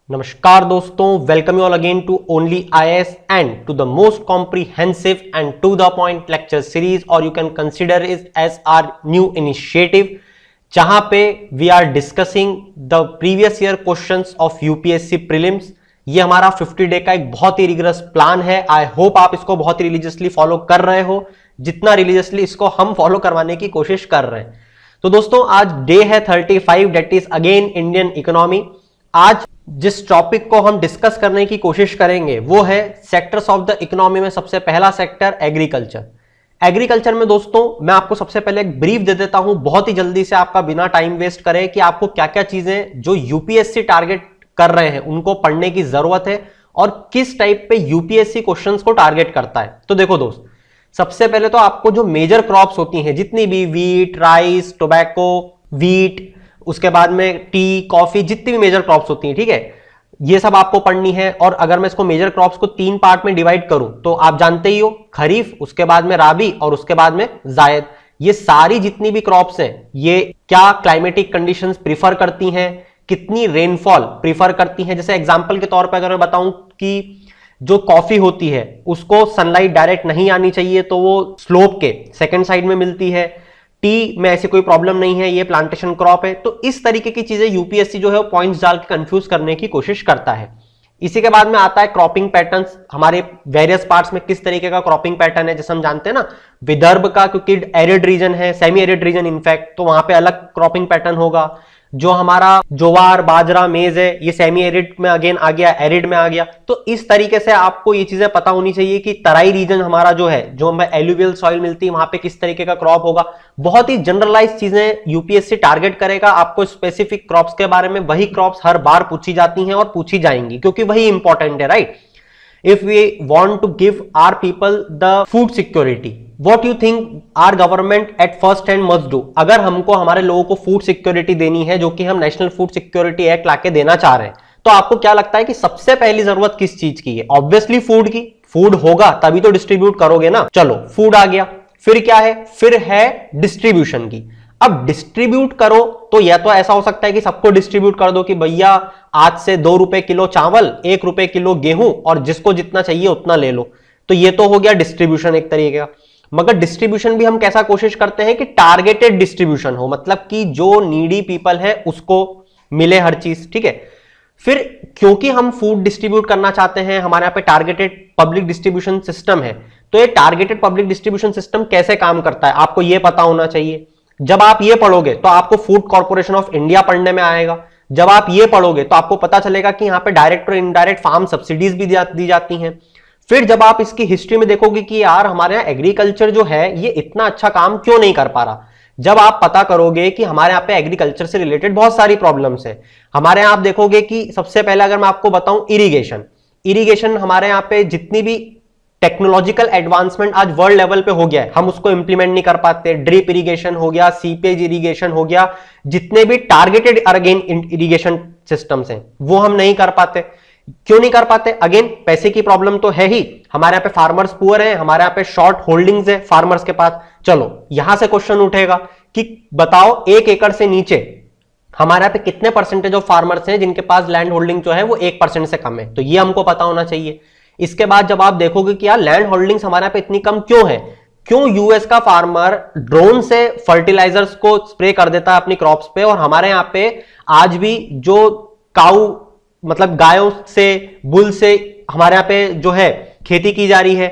नमस्कार दोस्तों, welcome you all again to only IAS and to the most comprehensive and to the point lecture series, और you can consider it as our new initiative, जहां पे we are discussing the previous year questions of UPSC prelims. ये हमारा 50 day का एक बहुत ही rigorous plan है। I hope आप इसको बहुत ही रिलीजियसली फॉलो कर रहे हो, जितना रिलीजियसली इसको हम फॉलो करवाने की कोशिश कर रहे हैं। तो दोस्तों, आज डे है 35, date is again Indian economy. आज जिस टॉपिक को हम डिस्कस करने की कोशिश करेंगे वो है सेक्टर्स ऑफ द इकोनॉमी में सबसे पहला सेक्टर एग्रीकल्चर। एग्रीकल्चर में दोस्तों मैं आपको सबसे पहले एक ब्रीफ दे देता हूं, बहुत ही जल्दी से, आपका बिना टाइम वेस्ट करे, कि आपको क्या क्या चीजें जो यूपीएससी टारगेट कर रहे हैं उनको पढ़ने की जरूरत है और किस टाइप पे यूपीएससी क्वेश्चंस को टारगेट करता है। तो देखो दोस्त, सबसे पहले तो आपको जो मेजर क्रॉप्स होती हैं, जितनी भी वीट, राइस, टोबैको, वीट, उसके बाद में टी, कॉफी, जितनी भी मेजर क्रॉप्स होती हैं, ठीक है, ये सब आपको पढ़नी है। और अगर मैं इसको मेजर क्रॉप्स को 3 पार्ट में डिवाइड करूं तो आप जानते ही हो, खरीफ, उसके बाद में राबी और उसके बाद में जायद। ये सारी जितनी भी क्रॉप्स हैं, ये क्या क्लाइमेटिक कंडीशंस प्रीफर करती हैं, कितनी रेनफॉल प्रीफर करती हैं। जैसे एग्जांपल के तौर पर अगर मैं बताऊं कि जो कॉफी होती है उसको सनलाइट डायरेक्ट नहीं आनी चाहिए, तो वो स्लोप के सेकेंड साइड में मिलती है। टी में ऐसी कोई प्रॉब्लम नहीं है, ये प्लांटेशन क्रॉप है। तो इस तरीके की चीजें यूपीएससी जो है वो पॉइंट्स डाल के कंफ्यूज करने की कोशिश करता है। इसी के बाद में आता है क्रॉपिंग पैटर्न्स, हमारे वेरियस पार्ट्स में किस तरीके का क्रॉपिंग पैटर्न है। जैसे हम जानते हैं ना, विदर्भ का क्योंकि एरिड रीजन है, सेमी एरिड रीजन इनफैक्ट, तो वहां पे अलग क्रॉपिंग पैटर्न होगा। जो हमारा ज्वार, बाजरा, मेज है, ये सेमी एरिड में अगेन आ गया, एरिड में आ गया। तो इस तरीके से आपको ये चीजें पता होनी चाहिए कि तराई रीजन हमारा जो है, जो हमें एलुवियल सॉइल मिलती है, वहां पे किस तरीके का क्रॉप होगा। बहुत ही जनरलाइज चीजें यूपीएससी टारगेट करेगा। आपको स्पेसिफिक क्रॉप्स के बारे में वही क्रॉप्स हर बार पूछी जाती हैं और पूछी जाएंगी, क्योंकि वही इंपॉर्टेंट है, right. If we want to give our people the food security, what you think our government at first hand must do? अगर हमको हमारे लोगों को फूड सिक्योरिटी देनी है, जो कि हम नेशनल फूड सिक्योरिटी एक्ट लाके देना चाह रहे हैं, तो आपको क्या लगता है कि सबसे पहली जरूरत किस चीज की है? ऑब्वियसली फूड की। फूड होगा तभी तो डिस्ट्रीब्यूट करोगे ना। चलो, फूड आ गया, फिर क्या है? फिर है डिस्ट्रीब्यूशन की। अब डिस्ट्रीब्यूट करो तो यह तो ऐसा हो सकता है कि सबको डिस्ट्रीब्यूट कर दो कि भैया आज से 2 रुपए किलो चावल, 1 रुपए किलो गेहूं, और जिसको जितना चाहिए उतना ले लो। तो ये तो हो गया डिस्ट्रीब्यूशन एक तरीके का। मगर डिस्ट्रीब्यूशन भी हम कैसा कोशिश करते हैं कि टारगेटेड डिस्ट्रीब्यूशन हो, मतलब कि जो नीडी पीपल है उसको मिले हर चीज, ठीक है। फिर क्योंकि हम फूड डिस्ट्रीब्यूट करना चाहते हैं, हमारे यहाँ पे टारगेटेड पब्लिक डिस्ट्रीब्यूशन सिस्टम है। तो ये टारगेटेड पब्लिक डिस्ट्रीब्यूशन सिस्टम कैसे काम करता है आपको ये पता होना चाहिए। जब आप ये पढ़ोगे तो आपको फूड कॉर्पोरेशन ऑफ इंडिया पढ़ने में आएगा। जब आप ये पढ़ोगे तो आपको पता चलेगा कि यहां पे डायरेक्ट और इनडायरेक्ट फार्म सब्सिडीज भी दी जाती हैं। फिर जब आप इसकी हिस्ट्री में देखोगे कि यार हमारे यहाँ एग्रीकल्चर जो है ये इतना अच्छा काम क्यों नहीं कर पा रहा, जब आप पता करोगे कि हमारे यहाँ पे एग्रीकल्चर से रिलेटेड बहुत सारी प्रॉब्लम्स है। हमारे यहाँ आप देखोगे कि सबसे पहले अगर मैं आपको बताऊं, इरिगेशन हमारे यहाँ पे जितनी भी टेक्नोलॉजिकल एडवांसमेंट आज वर्ल्ड लेवल पे हो गया है, हम उसको इंप्लीमेंट नहीं कर पाते। ड्रिप इरिगेशन हो गया, सीपेज इरिगेशन हो गया, जितने भी टारगेटेड अगेन इरिगेशन सिस्टम्स हैं वो हम नहीं कर पाते। क्यों नहीं कर पाते? अगेन पैसे की प्रॉब्लम तो है ही। हमारे यहाँ पे फार्मर्स पुअर हैं, हमारे यहाँ पे शॉर्ट होल्डिंग्स है फार्मर्स के पास। चलो, यहां से क्वेश्चन उठेगा कि बताओ 1 एकड़ से नीचे हमारे यहाँ पे कितने परसेंटेज ऑफ फार्मर्स हैं जिनके पास लैंड होल्डिंग जो है वो 1% से कम है। तो ये हमको पता होना चाहिए। इसके बाद जब आप देखोगे कि यार लैंड होल्डिंग्स हमारे यहाँ पे इतनी कम क्यों है, क्यों यूएस का फार्मर ड्रोन से फर्टिलाइजर्स को स्प्रे कर देता है अपनी क्रॉप्स पे, और हमारे यहाँ पे आज भी जो काऊ मतलब गायों से, बुल से हमारे यहाँ पे जो है खेती की जा रही है,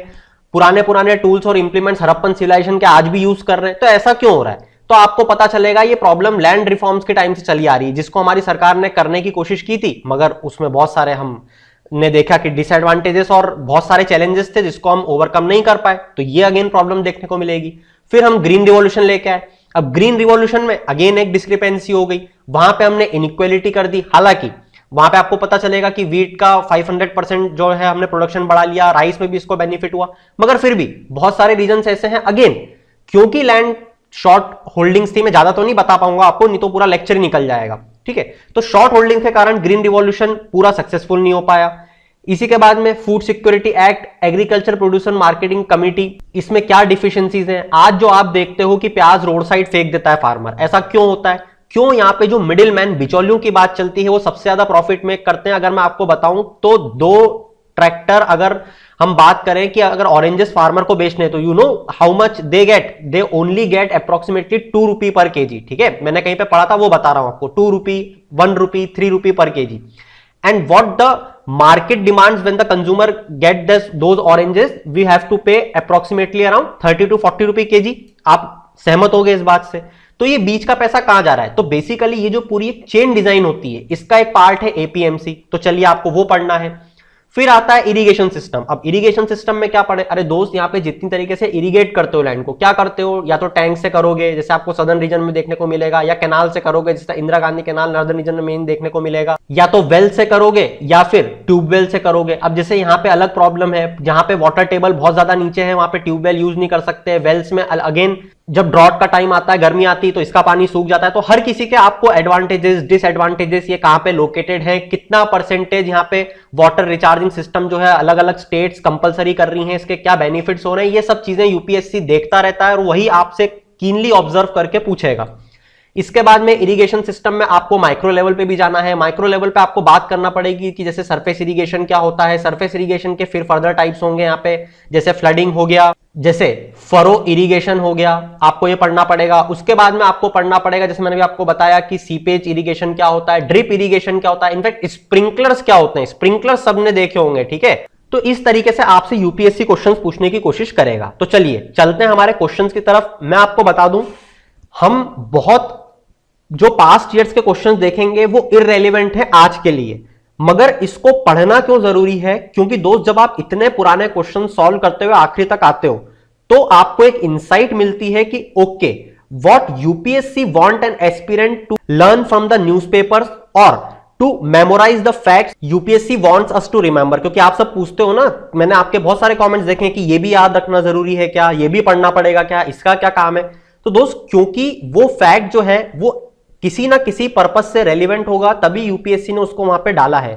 पुराने टूल्स और इंप्लीमेंट्स हड़प्पन सिविलाइजेशन के आज भी यूज कर रहे हैं। तो ऐसा क्यों हो रहा है? तो आपको पता चलेगा ये प्रॉब्लम लैंड रिफॉर्म्स के टाइम से चली आ रही है, जिसको हमारी सरकार ने करने की कोशिश की थी, मगर उसमें बहुत सारे हमने देखा कि डिसएडवांटेजेस और बहुत सारे चैलेंजेस थे जिसको हम ओवरकम नहीं कर पाए। तो ये अगेन प्रॉब्लम देखने को मिलेगी। फिर हम ग्रीन रिवॉल्यूशन लेके आए। अब ग्रीन रिवॉल्यूशन में अगेन एक डिस्क्रिपेंसी हो गई, वहां पे हमने इनइक्वालिटी कर दी। हालांकि वहां पे आपको पता चलेगा कि वीट का 500% जो है हमने प्रोडक्शन बढ़ा लिया, राइस में भी इसको बेनिफिट हुआ, मगर फिर भी बहुत सारे रीजंस ऐसे हैं अगेन क्योंकि लैंड शॉर्ट होल्डिंग्स थी। मैं ज्यादा तो नहीं बता पाऊंगा आपको, नहीं तो पूरा लेक्चर ही निकल जाएगा, ठीक है। तो शॉर्ट होल्डिंग के कारण ग्रीन रिवॉल्यूशन पूरा सक्सेसफुल नहीं हो पाया। इसी के बाद में food security act, agriculture producer marketing committee, इसमें क्या डिफिशियंसीज हैं? आज जो आप देखते हो कि प्याज रोड साइड फेंक देता है फार्मर, ऐसा क्यों होता है? क्यों यहाँ पे जो मिडिल मैन बिचौलियों की बात चलती है वो सबसे ज्यादा प्रॉफिट मेक करते हैं? अगर मैं आपको बताऊं तो दो ट्रैक्टर अगर हम बात करें कि अगर ऑरेंजेस फार्मर को बेचने तो you know how much they only get approximately 2 rupee per KG. ठीक है, मैंने कहीं पे पढ़ा था, वो बता रहा हूं आपको, 2 रुपी, 1 रुपी, 3 rupee per KG. And what the market demands when the consumer gets those oranges, we have to pay approximately around 30 to 40 rupee KG. आप सहमत हो गए इस बात से? तो ये बीच का पैसा कहां जा रहा है? तो बेसिकली ये जो पूरी एक चेन डिजाइन होती है, इसका एक पार्ट है एपीएमसी। तो चलिए आपको वो पढ़ना है। फिर आता है इरिगेशन सिस्टम। अब इरिगेशन सिस्टम में क्या पढ़े? अरे दोस्त, यहाँ पे जितनी तरीके से इरिगेट करते हो लैंड को, क्या करते हो? या तो टैंक से करोगे, जैसे आपको सदर्न रीजन में देखने को मिलेगा, या कैनाल से करोगे, जैसे Indira Gandhi canal northern region में मेन देखने को मिलेगा, या तो वेल से करोगे या फिर ट्यूबवेल से करोगे। अब जैसे यहाँ पे अलग प्रॉब्लम है, जहां पे वाटर टेबल बहुत ज्यादा नीचे है, वहां पे ट्यूबवेल यूज नहीं कर सकते। वेल्स में अगेन जब ड्रॉट का टाइम आता है, गर्मी आती है, तो इसका पानी सूख जाता है। तो हर किसी के आपको एडवांटेजेस, डिसएडवांटेजेस, ये कहां पे लोकेटेड है, कितना परसेंटेज यहाँ पे वाटर रिचार्जिंग सिस्टम जो है अलग अलग स्टेट्स कंपलसरी कर रही हैं, इसके क्या बेनिफिट्स हो रहे हैं, ये सब चीजें यूपीएससी देखता रहता है और वही आपसे कीनली ऑब्जर्व करके पूछेगा। इसके बाद में इरिगेशन सिस्टम में आपको माइक्रो लेवल पे भी जाना है। माइक्रो लेवल पे आपको बात करना पड़ेगी कि जैसे सरफेस इरिगेशन क्या होता है, सरफेस इरिगेशन के फिर फर्दर टाइप्स होंगे यहाँ पे, जैसे फ्लडिंग हो गया, जैसे फरो इरिगेशन हो गया, आपको ये पढ़ना पड़ेगा। उसके बाद में आपको पढ़ना पड़ेगा, जैसे मैंने भी आपको बताया कि सीपेज इरिगेशन क्या होता है, ड्रिप इरिगेशन क्या होता है, इनफैक्ट स्प्रिंकलर्स क्या होते हैं, स्प्रिंकलर सबने देखे होंगे। ठीक है, तो इस तरीके से आपसे यूपीएससी क्वेश्चंस पूछने की कोशिश करेगा। तो चलिए चलते हैं हमारे क्वेश्चंस की तरफ। मैं आपको बता दूं, हम बहुत जो पास्ट ईयर्स के क्वेश्चंस देखेंगे वो इररेलेवेंट है आज के लिए, मगर इसको पढ़ना क्यों जरूरी है? क्योंकि दोस्त, जब आप इतने पुराने क्वेश्चन सॉल्व करते हुए आखिरी तक आते हो तो आपको एक इंसाइट मिलती है कि okay, what UPSC want an aspirant to learn from the newspapers और to memorise the facts UPSC wants us to remember. क्योंकि आप सब पूछते हो ना, मैंने आपके बहुत सारे कमेंट्स देखे कि ये भी याद रखना जरूरी है क्या, ये भी पढ़ना पड़ेगा क्या, इसका क्या काम है? तो दोस्त, क्योंकि वो फैक्ट जो है वो किसी ना किसी पर्पस से रेलिवेंट होगा, तभी यूपीएससी ने उसको वहां पे डाला है।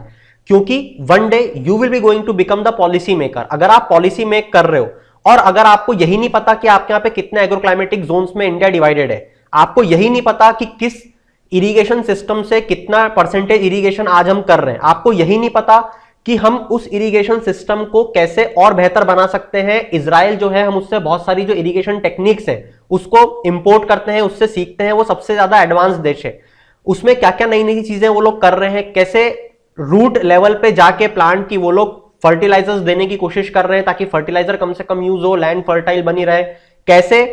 क्योंकि one day you will be going to become the policy maker. अगर आप पॉलिसी मेक कर रहे हो और अगर आपको यही नहीं पता कि आपके यहाँ पे कितने एग्रोक्लाइमेटिक जोन्स में इंडिया डिवाइडेड है, आपको यही नहीं पता कि किस इरिगेशन सिस्टम से कितना परसेंटेज इरिगेशन आज हम कर रहे हैं, आपको यही नहीं पता कि हम उस इरिगेशन सिस्टम को कैसे और बेहतर बना सकते हैं। इजराइल जो है, हम उससे बहुत सारी जो इरिगेशन टेक्निक्स है उसको इंपोर्ट करते हैं, उससे सीखते हैं, वो सबसे ज्यादा एडवांस देश है। उसमें क्या क्या नई नई चीजें वो लोग कर रहे हैं, कैसे रूट लेवल पे जाके प्लांट की वो लोग फर्टिलाइजर्स देने की कोशिश कर रहे हैं ताकि फर्टिलाइजर कम से कम यूज हो, लैंड फर्टाइल बनी रहे, कैसे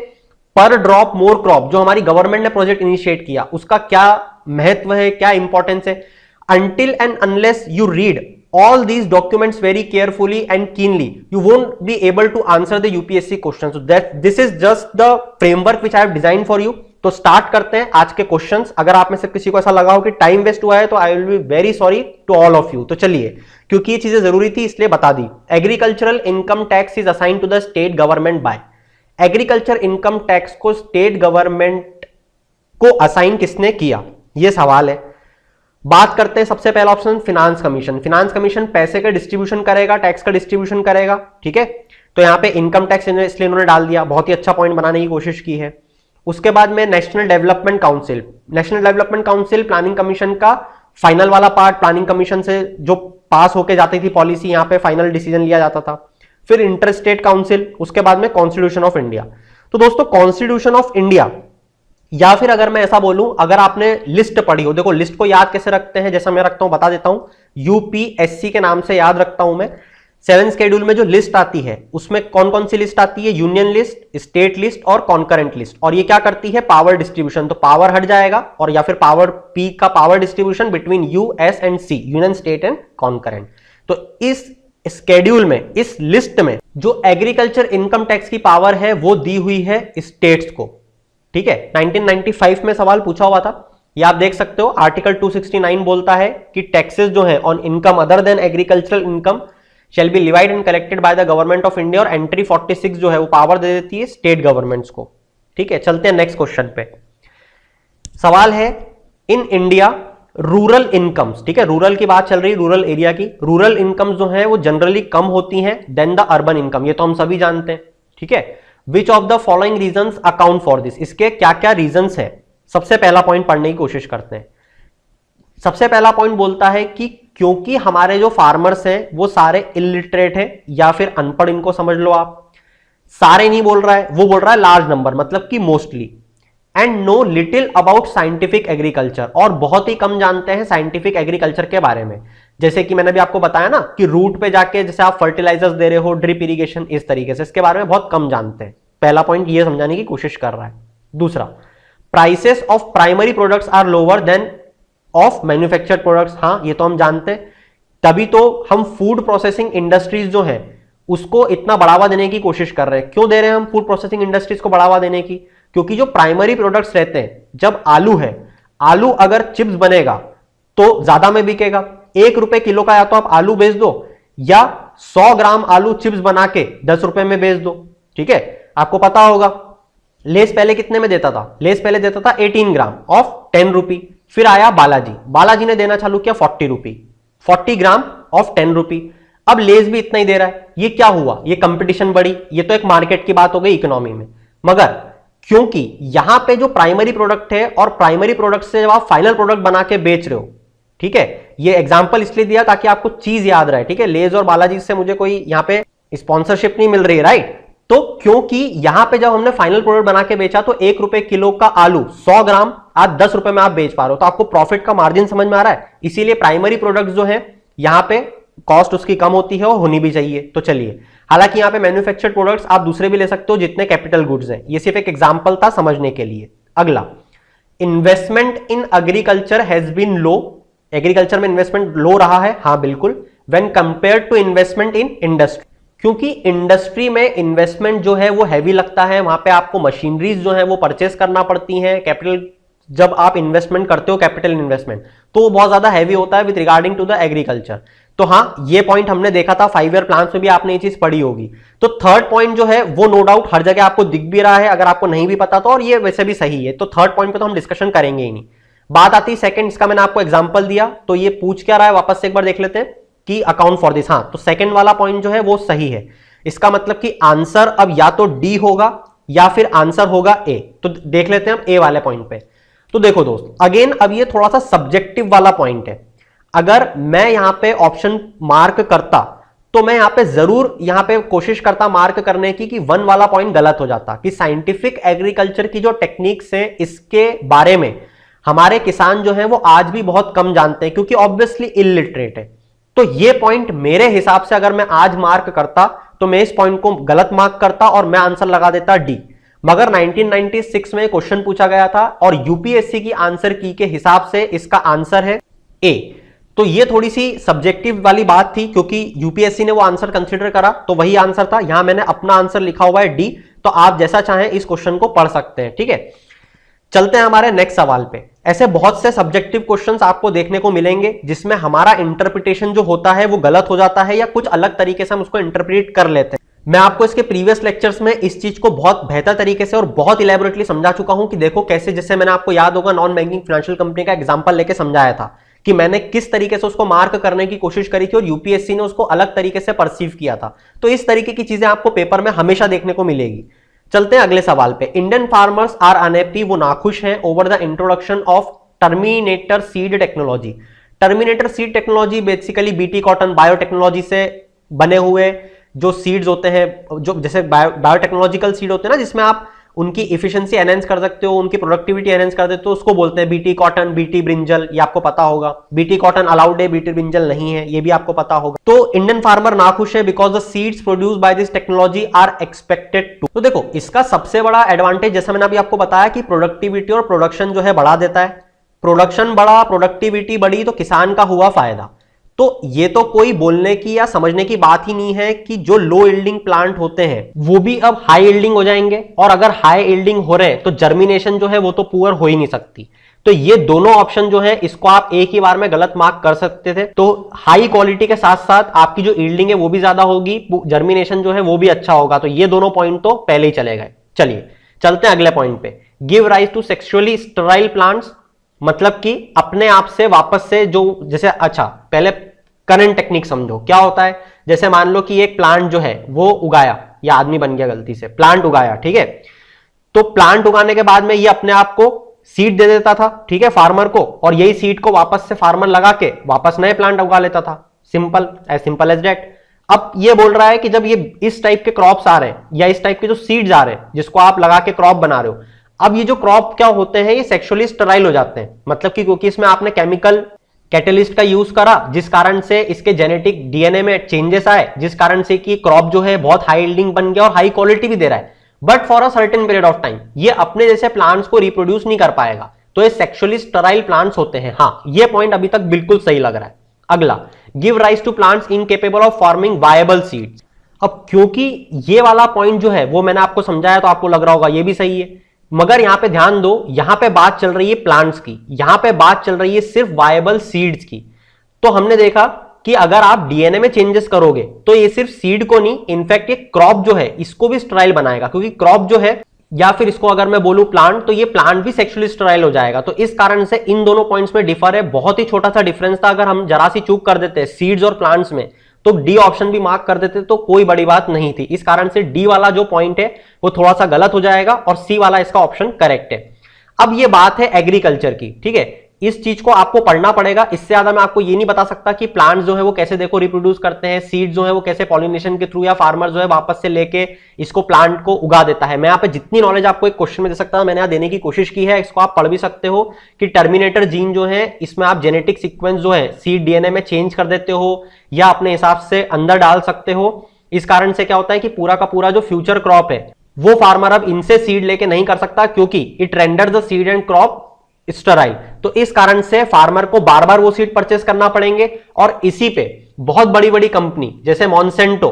पर ड्रॉप मोर क्रॉप जो हमारी गवर्नमेंट ने प्रोजेक्ट इनिशिएट किया उसका क्या महत्व है, क्या इंपॉर्टेंस है। Until and unless you read all these documents very carefully and keenly, you won't be able to answer the UPSC questions. So that this is just the framework which I have designed for you. तो start करते हैं आज के questions. अगर आप में से किसी को ऐसा लगा हो कि टाइम वेस्ट हुआ है तो I will be very sorry to all of you. तो चलिए, क्योंकि ये चीजें जरूरी थी इसलिए बता दी। Agricultural income tax is assign to the state government by. Agriculture income tax को स्टेट गवर्नमेंट को असाइन किसने किया, यह सवाल है। बात करते हैं, सबसे पहला option finance commission. Finance commission पैसे का डिस्ट्रीब्यूशन करेगा, टैक्स का डिस्ट्रीब्यूशन करेगा। ठीक है, तो यहां पे इनकम टैक्स इसलिए इन्होंने डाल दिया, बहुत ही अच्छा पॉइंट बनाने की कोशिश की है। उसके बाद में national development council. National development council planning commission का फाइनल वाला पार्ट, प्लानिंग कमीशन से जो पास होके जाती थी पॉलिसी, यहां पे फाइनल डिसीजन लिया जाता था। फिर इंटर स्टेट काउंसिल, उसके बाद में कॉन्स्टिट्यूशन ऑफ इंडिया। तो दोस्तों, कॉन्स्टिट्यूशन ऑफ इंडिया, या फिर अगर मैं ऐसा बोलूं, अगर आपने लिस्ट पढ़ी हो, देखो लिस्ट को याद कैसे रखते हैं, जैसा मैं रखता हूं बता देता हूं, यूपीएससी के नाम से याद रखता हूं मैं। 7 शेड्यूल में जो लिस्ट आती है उसमें कौन कौन सी लिस्ट आती है, यूनियन लिस्ट, स्टेट लिस्ट और कॉन्करेंट लिस्ट। और ये क्या करती है, पावर डिस्ट्रीब्यूशन। तो पावर हट जाएगा और या फिर पावर पी का power distribution between U, S and C, union, state and concurrent. तो इस शेड्यूल में, इस लिस्ट में जो एग्रीकल्चर इनकम टैक्स की पावर है वो दी हुई है स्टेट्स को। ठीक है, 1995 में सवाल पूछा हुआ था, ये आप देख सकते हो। आर्टिकल 269 बोलता है कि टैक्सेस जो है on income other than agricultural income shall be levied and collected by the government of India. और एंट्री 46 जो है वो पावर दे देती है स्टेट गवर्नमेंट्स को। ठीक है, चलते हैं नेक्स्ट क्वेश्चन पे। सवाल है, इन इंडिया रूरल इनकम्स, ठीक है, रूरल की बात चल रही है, रूरल एरिया की। रूरल इनकम्स जो है वो जनरली कम होती हैं देन द अर्बन इनकम, ये तो हम सभी जानते हैं। ठीक है, which of the following reasons account for this, इसके क्या क्या रीजंस है। सबसे पहला पॉइंट पढ़ने की कोशिश करते हैं। सबसे पहला पॉइंट बोलता है कि क्योंकि हमारे जो फार्मर्स हैं वो सारे इलिटरेट हैं या फिर अनपढ़, इनको समझ लो आप। सारे नहीं बोल रहा है, वो बोल रहा है लार्ज नंबर, मतलब कि mostly, and know little about scientific agriculture, और बहुत ही कम जानते हैं साइंटिफिक एग्रीकल्चर के बारे में। जैसे कि मैंने भी आपको बताया ना कि रूट पे जाके जैसे आप फर्टिलाइजर्स दे रहे हो, ड्रिप इरिगेशन, इस तरीके से इसके बारे में बहुत कम जानते हैं। पहला पॉइंट ये समझाने की कोशिश कर रहा है। दूसरा, prices of primary products are lower than of manufactured products. हाँ, ये तो हम जानते हैं, तभी तो हम फूड प्रोसेसिंग इंडस्ट्रीज जो है उसको इतना बढ़ावा देने की कोशिश कर रहे हैं। क्यों दे रहे हैं हम फूड प्रोसेसिंग इंडस्ट्रीज को बढ़ावा देने की? क्योंकि जो प्राइमरी प्रोडक्ट्स रहते हैं, जब आलू है, आलू अगर चिप्स बनेगा तो ज्यादा में बिकेगा। 1 रुपए किलो का या तो आप आलू बेच दो, या 100 ग्राम आलू चिप्स बना के 10 रुपए में बेच दो। ठीक है, आपको पता होगा लेस पहले कितने में देता था? लेस पहले देता था 18 ग्राम ऑफ 10 रुपी। फिर आया बालाजी, बालाजी ने देना चालू किया 40 रुपी, 40 ग्राम ऑफ 10 रुपी। अब लेस भी इतना ही दे रहा है। ये क्या हुआ? ये कंपटीशन बढ़ी। ये तो एक मार्केट की बात हो गई इकोनॉमी में, मगर क्योंकि यहां पे जो प्राइमरी प्रोडक्ट है और प्राइमरी प्रोडक्ट से जब आप फाइनल प्रोडक्ट बना के बेच रहे हो, ठीक है, ये एग्जांपल इसलिए दिया ताकि आपको चीज याद रहे। ठीक है, लेज और बालाजी से मुझे कोई यहां पे स्पॉन्सरशिप नहीं मिल रही है, राइट? तो क्योंकि यहां पे जब हमने फाइनल प्रोडक्ट बना के बेचा तो 1 रुपए किलो का आलू 100 ग्राम आज 10 रुपए में आप बेच पा रहे हो, तो आपको प्रॉफिट का मार्जिन समझ में आ रहा है। इसीलिए प्राइमरी प्रोडक्ट जो है यहां पे कॉस्ट उसकी कम होती है और होनी भी चाहिए। तो चलिए, हालांकि यहां पे मैन्युफैक्चर्ड प्रोडक्ट्स आप दूसरे भी ले सकते हो जितने कैपिटल गुड्स हैं, ये सिर्फ एक एग्जांपल था समझने के लिए। अगला, investment in agriculture has been low. Agriculture में इन्वेस्टमेंट लो रहा है, हाँ बिल्कुल, when compare to investment in industry. क्योंकि इंडस्ट्री में इन्वेस्टमेंट जो है वो हैवी लगता है, वहां पे आपको मशीनरीज जो है वो परचेस करना पड़ती हैं। कैपिटल, जब आप इन्वेस्टमेंट करते हो कैपिटल इन्वेस्टमेंट, तो वो बहुत ज्यादा हैवी होता है with regarding to the agriculture. तो हाँ, ये पॉइंट हमने देखा था 5 ईयर प्लान में भी, आपने ये चीज पढ़ी होगी। तो थर्ड पॉइंट जो है वो नो डाउट हर जगह आपको दिख भी रहा है, अगर आपको नहीं भी पता तो, और ये वैसे भी सही है। तो थर्ड पॉइंट पे तो हम डिस्कशन करेंगे ही नहीं। बात आती है सेकंड, इसका मैंने आपको एग्जांपल दिया, तो ये पूछ क्या रहा है वापस से एक बार देख लेते हैं कि अकाउंट फॉर दिस। हाँ, तो सेकंड वाला पॉइंट जो है वो सही है। इसका मतलब कि आंसर अब या तो डी होगा या फिर आंसर होगा ए। तो देख लेते हैं हम ए वाले पॉइंट पे। तो देखो दोस्त, अगेन अब ये थोड़ा सा सब्जेक्टिव वाला पॉइंट है। अगर मैं यहां पे ऑप्शन मार्क करता तो मैं यहां पे जरूर यहां पे कोशिश करता मार्क करने की कि 1 वाला पॉइंट गलत हो जाता, कि साइंटिफिक एग्रीकल्चर की जो टेक्निक्स है इसके बारे में हमारे किसान जो है वो आज भी बहुत कम जानते हैं, क्योंकि ऑब्वियसली इलिटरेट है। तो ये पॉइंट मेरे हिसाब से अगर मैं आज मार्क करता तो मैं इस पॉइंट को गलत मार्क करता और मैं आंसर लगा देता डी। मगर 1996 में क्वेश्चन पूछा गया था और यूपीएससी की आंसर की के हिसाब से इसका आंसर है ए। तो ये थोड़ी सी सब्जेक्टिव वाली बात थी, क्योंकि यूपीएससी ने वो आंसर कंसीडर करा तो वही आंसर था। यहां मैंने अपना आंसर लिखा हुआ है डी, तो आप जैसा चाहें इस क्वेश्चन को पढ़ सकते हैं। ठीक है, चलते हैं हमारे नेक्स्ट सवाल पे। ऐसे बहुत से सब्जेक्टिव क्वेश्चंस आपको देखने को मिलेंगे जिसमें हमारा इंटरप्रिटेशन जो होता है वो गलत हो जाता है, या कुछ अलग तरीके से हम उसको इंटरप्रेट कर लेते हैं। मैं आपको इसके प्रीवियस लेक्चर्स में इस चीज को बहुत बेहतर तरीके से और बहुत इलेबोरेटली समझा चुका हूं कि देखो कैसे, जैसे मैंने आपको याद होगा नॉन बैंकिंग फाइनेंशियल कंपनी का एग्जांपल लेके समझाया था कि मैंने किस तरीके से उसको मार्क करने की कोशिश करी थी और यूपीएससी ने उसको अलग तरीके से परसीव किया था। तो इस तरीके की चीजें आपको पेपर में हमेशा देखने को मिलेगी। चलते हैं अगले सवाल पे। इंडियन फार्मर्स आर अनहैप्पी, वो नाखुश हैं over the introduction of terminator seed technology. Terminator seed technology basically BT cotton biotechnology से बने हुए जो सीड्स होते हैं, जो जैसे बायोटेक्नोलॉजिकल सीड होते हैं ना, जिसमें आप उनकी इफिशिएंसी एनहेंस कर सकते हो, उनकी प्रोडक्टिविटी एनहेंस कर देते हो, उसको बोलते हैं बीटी कॉटन, बीटी ब्रिंजल। ये आपको पता होगा। बीटी कॉटन अलाउड है, बीटी ब्रिंजल नहीं है, ये भी आपको पता होगा। तो इंडियन फार्मर नाखुश है because the seeds produce by this technology are expected to. तो देखो, इसका सबसे बड़ा एडवांटेज जैसा मैंने अभी आपको बताया कि प्रोडक्टिविटी और प्रोडक्शन जो है बढ़ा देता है। प्रोडक्शन बढ़ा, प्रोडक्टिविटी बढ़ी, तो किसान का हुआ फायदा। तो ये तो कोई बोलने की या समझने की बात ही नहीं है कि जो लो यील्डिंग प्लांट होते हैं वो भी अब हाई यील्डिंग हो जाएंगे, और अगर हाई यील्डिंग हो रहे हैं तो जर्मिनेशन जो है वो तो पुअर हो ही नहीं सकती। तो ये दोनों ऑप्शन जो है इसको आप एक ही बार में गलत मार्क कर सकते थे। तो हाई क्वालिटी के साथ साथ आपकी जो यील्डिंग है वो भी ज्यादा होगी, जर्मिनेशन जो है वो भी अच्छा होगा। तो ये दोनों पॉइंट तो पहले ही चले गए। चलिए चलते हैं अगले पॉइंट पे। Give rise to sexually sterile plants, मतलब कि अपने आप से वापस से जो, जैसे अच्छा पहले करंट टेक्निक समझो क्या होता है। जैसे मान लो कि एक प्लांट जो है वो उगाया, या आदमी बन गया गलती से, प्लांट उगाया, ठीक है। तो प्लांट उगाने के बाद में ये अपने आप को सीड दे देता था, ठीक है, फार्मर को, और यही सीड को वापस से फार्मर लगा के वापस नए प्लांट उगा लेता था। Simple as that. अब ये बोल रहा है कि जब ये इस टाइप के क्रॉप्स आ रहे हैं या इस टाइप के जो सीड्स आ रहे हैं जिसको आप लगा के क्रॉप बना रहे हो, अब ये जो क्रॉप क्या होते हैं, ये सेक्सुअली स्टेराइल हो जाते हैं। मतलब कि क्योंकि इसमें आपने केमिकल कैटलिस्ट का यूज करा, जिस कारण से इसके जेनेटिक डीएनए में चेंजेस आए, जिस कारण से कि क्रॉप जो है बहुत हाई यील्डिंग बन गया और हाई क्वालिटी भी दे रहा है, but for a certain period of time ये अपने जैसे प्लांट्स को रिप्रोड्यूस नहीं कर पाएगा, तो ये सेक्सुअली स्टेराइल प्लांट्स होते हैं। हाँ, ये पॉइंट अभी तक बिल्कुल सही लग रहा है। अगला, give rise to plants incapable of forming viable seeds. अब क्योंकि ये वाला पॉइंट जो है वो मैंने आपको समझाया तो आपको लग रहा होगा ये भी सही है, मगर यहां पे ध्यान दो, यहां पे बात चल रही है प्लांट्स की, यहां पे बात चल रही है सिर्फ वायबल सीड्स की। तो हमने देखा कि अगर आप डीएनए में चेंजेस करोगे तो ये सिर्फ सीड को नहीं, इनफैक्ट ये क्रॉप जो है इसको भी स्टेराइल बनाएगा, क्योंकि क्रॉप जो है, या फिर इसको अगर मैं बोलूं प्लांट, तो ये प्लांट भी सेक्सुअली स्टेराइल हो जाएगा। तो इस कारण से इन दोनों पॉइंट्स में डिफर है, बहुत ही छोटा सा डिफरेंस था। अगर हम जरा सी चूक कर देते सीड्स और प्लांट्स में तो डी ऑप्शन भी मार्क कर देते तो कोई बड़ी बात नहीं थी। इस कारण से डी वाला जो पॉइंट है वो थोड़ा सा गलत हो जाएगा और सी वाला इसका ऑप्शन करेक्ट है। अब ये बात है एग्रीकल्चर की, ठीक है, इस चीज को आपको पढ़ना पड़ेगा। इससे ज्यादा मैं आपको ये नहीं बता सकता कि प्लांट्स जो है वो कैसे देखो रिप्रोड्यूस करते हैं, सीड जो है वो कैसे पॉलिनेशन के थ्रू या फार्मर जो है वापस से लेके इसको प्लांट को उगा देता है। मैं यहाँ पे जितनी नॉलेज आपको एक क्वेश्चन में दे सकता हूं मैंने यहाँ देने की कोशिश की है। इसको आप पढ़ भी सकते हो कि टर्मिनेटर जीन जो है इसमें आप जेनेटिक सीक्वेंस जो है सीड डीएनए में चेंज कर देते हो या अपने हिसाब से अंदर डाल सकते हो। इस कारण से क्या होता है कि पूरा का पूरा जो फ्यूचर क्रॉप है वो फार्मर अब इनसे सीड लेके नहीं कर सकता, क्योंकि it render the seed and crop sterile. तो इस कारण से फार्मर को बार बार वो सीड परचेस करना पड़ेंगे और इसी पे बहुत बड़ी बड़ी कंपनी जैसे मॉन्सेंटो,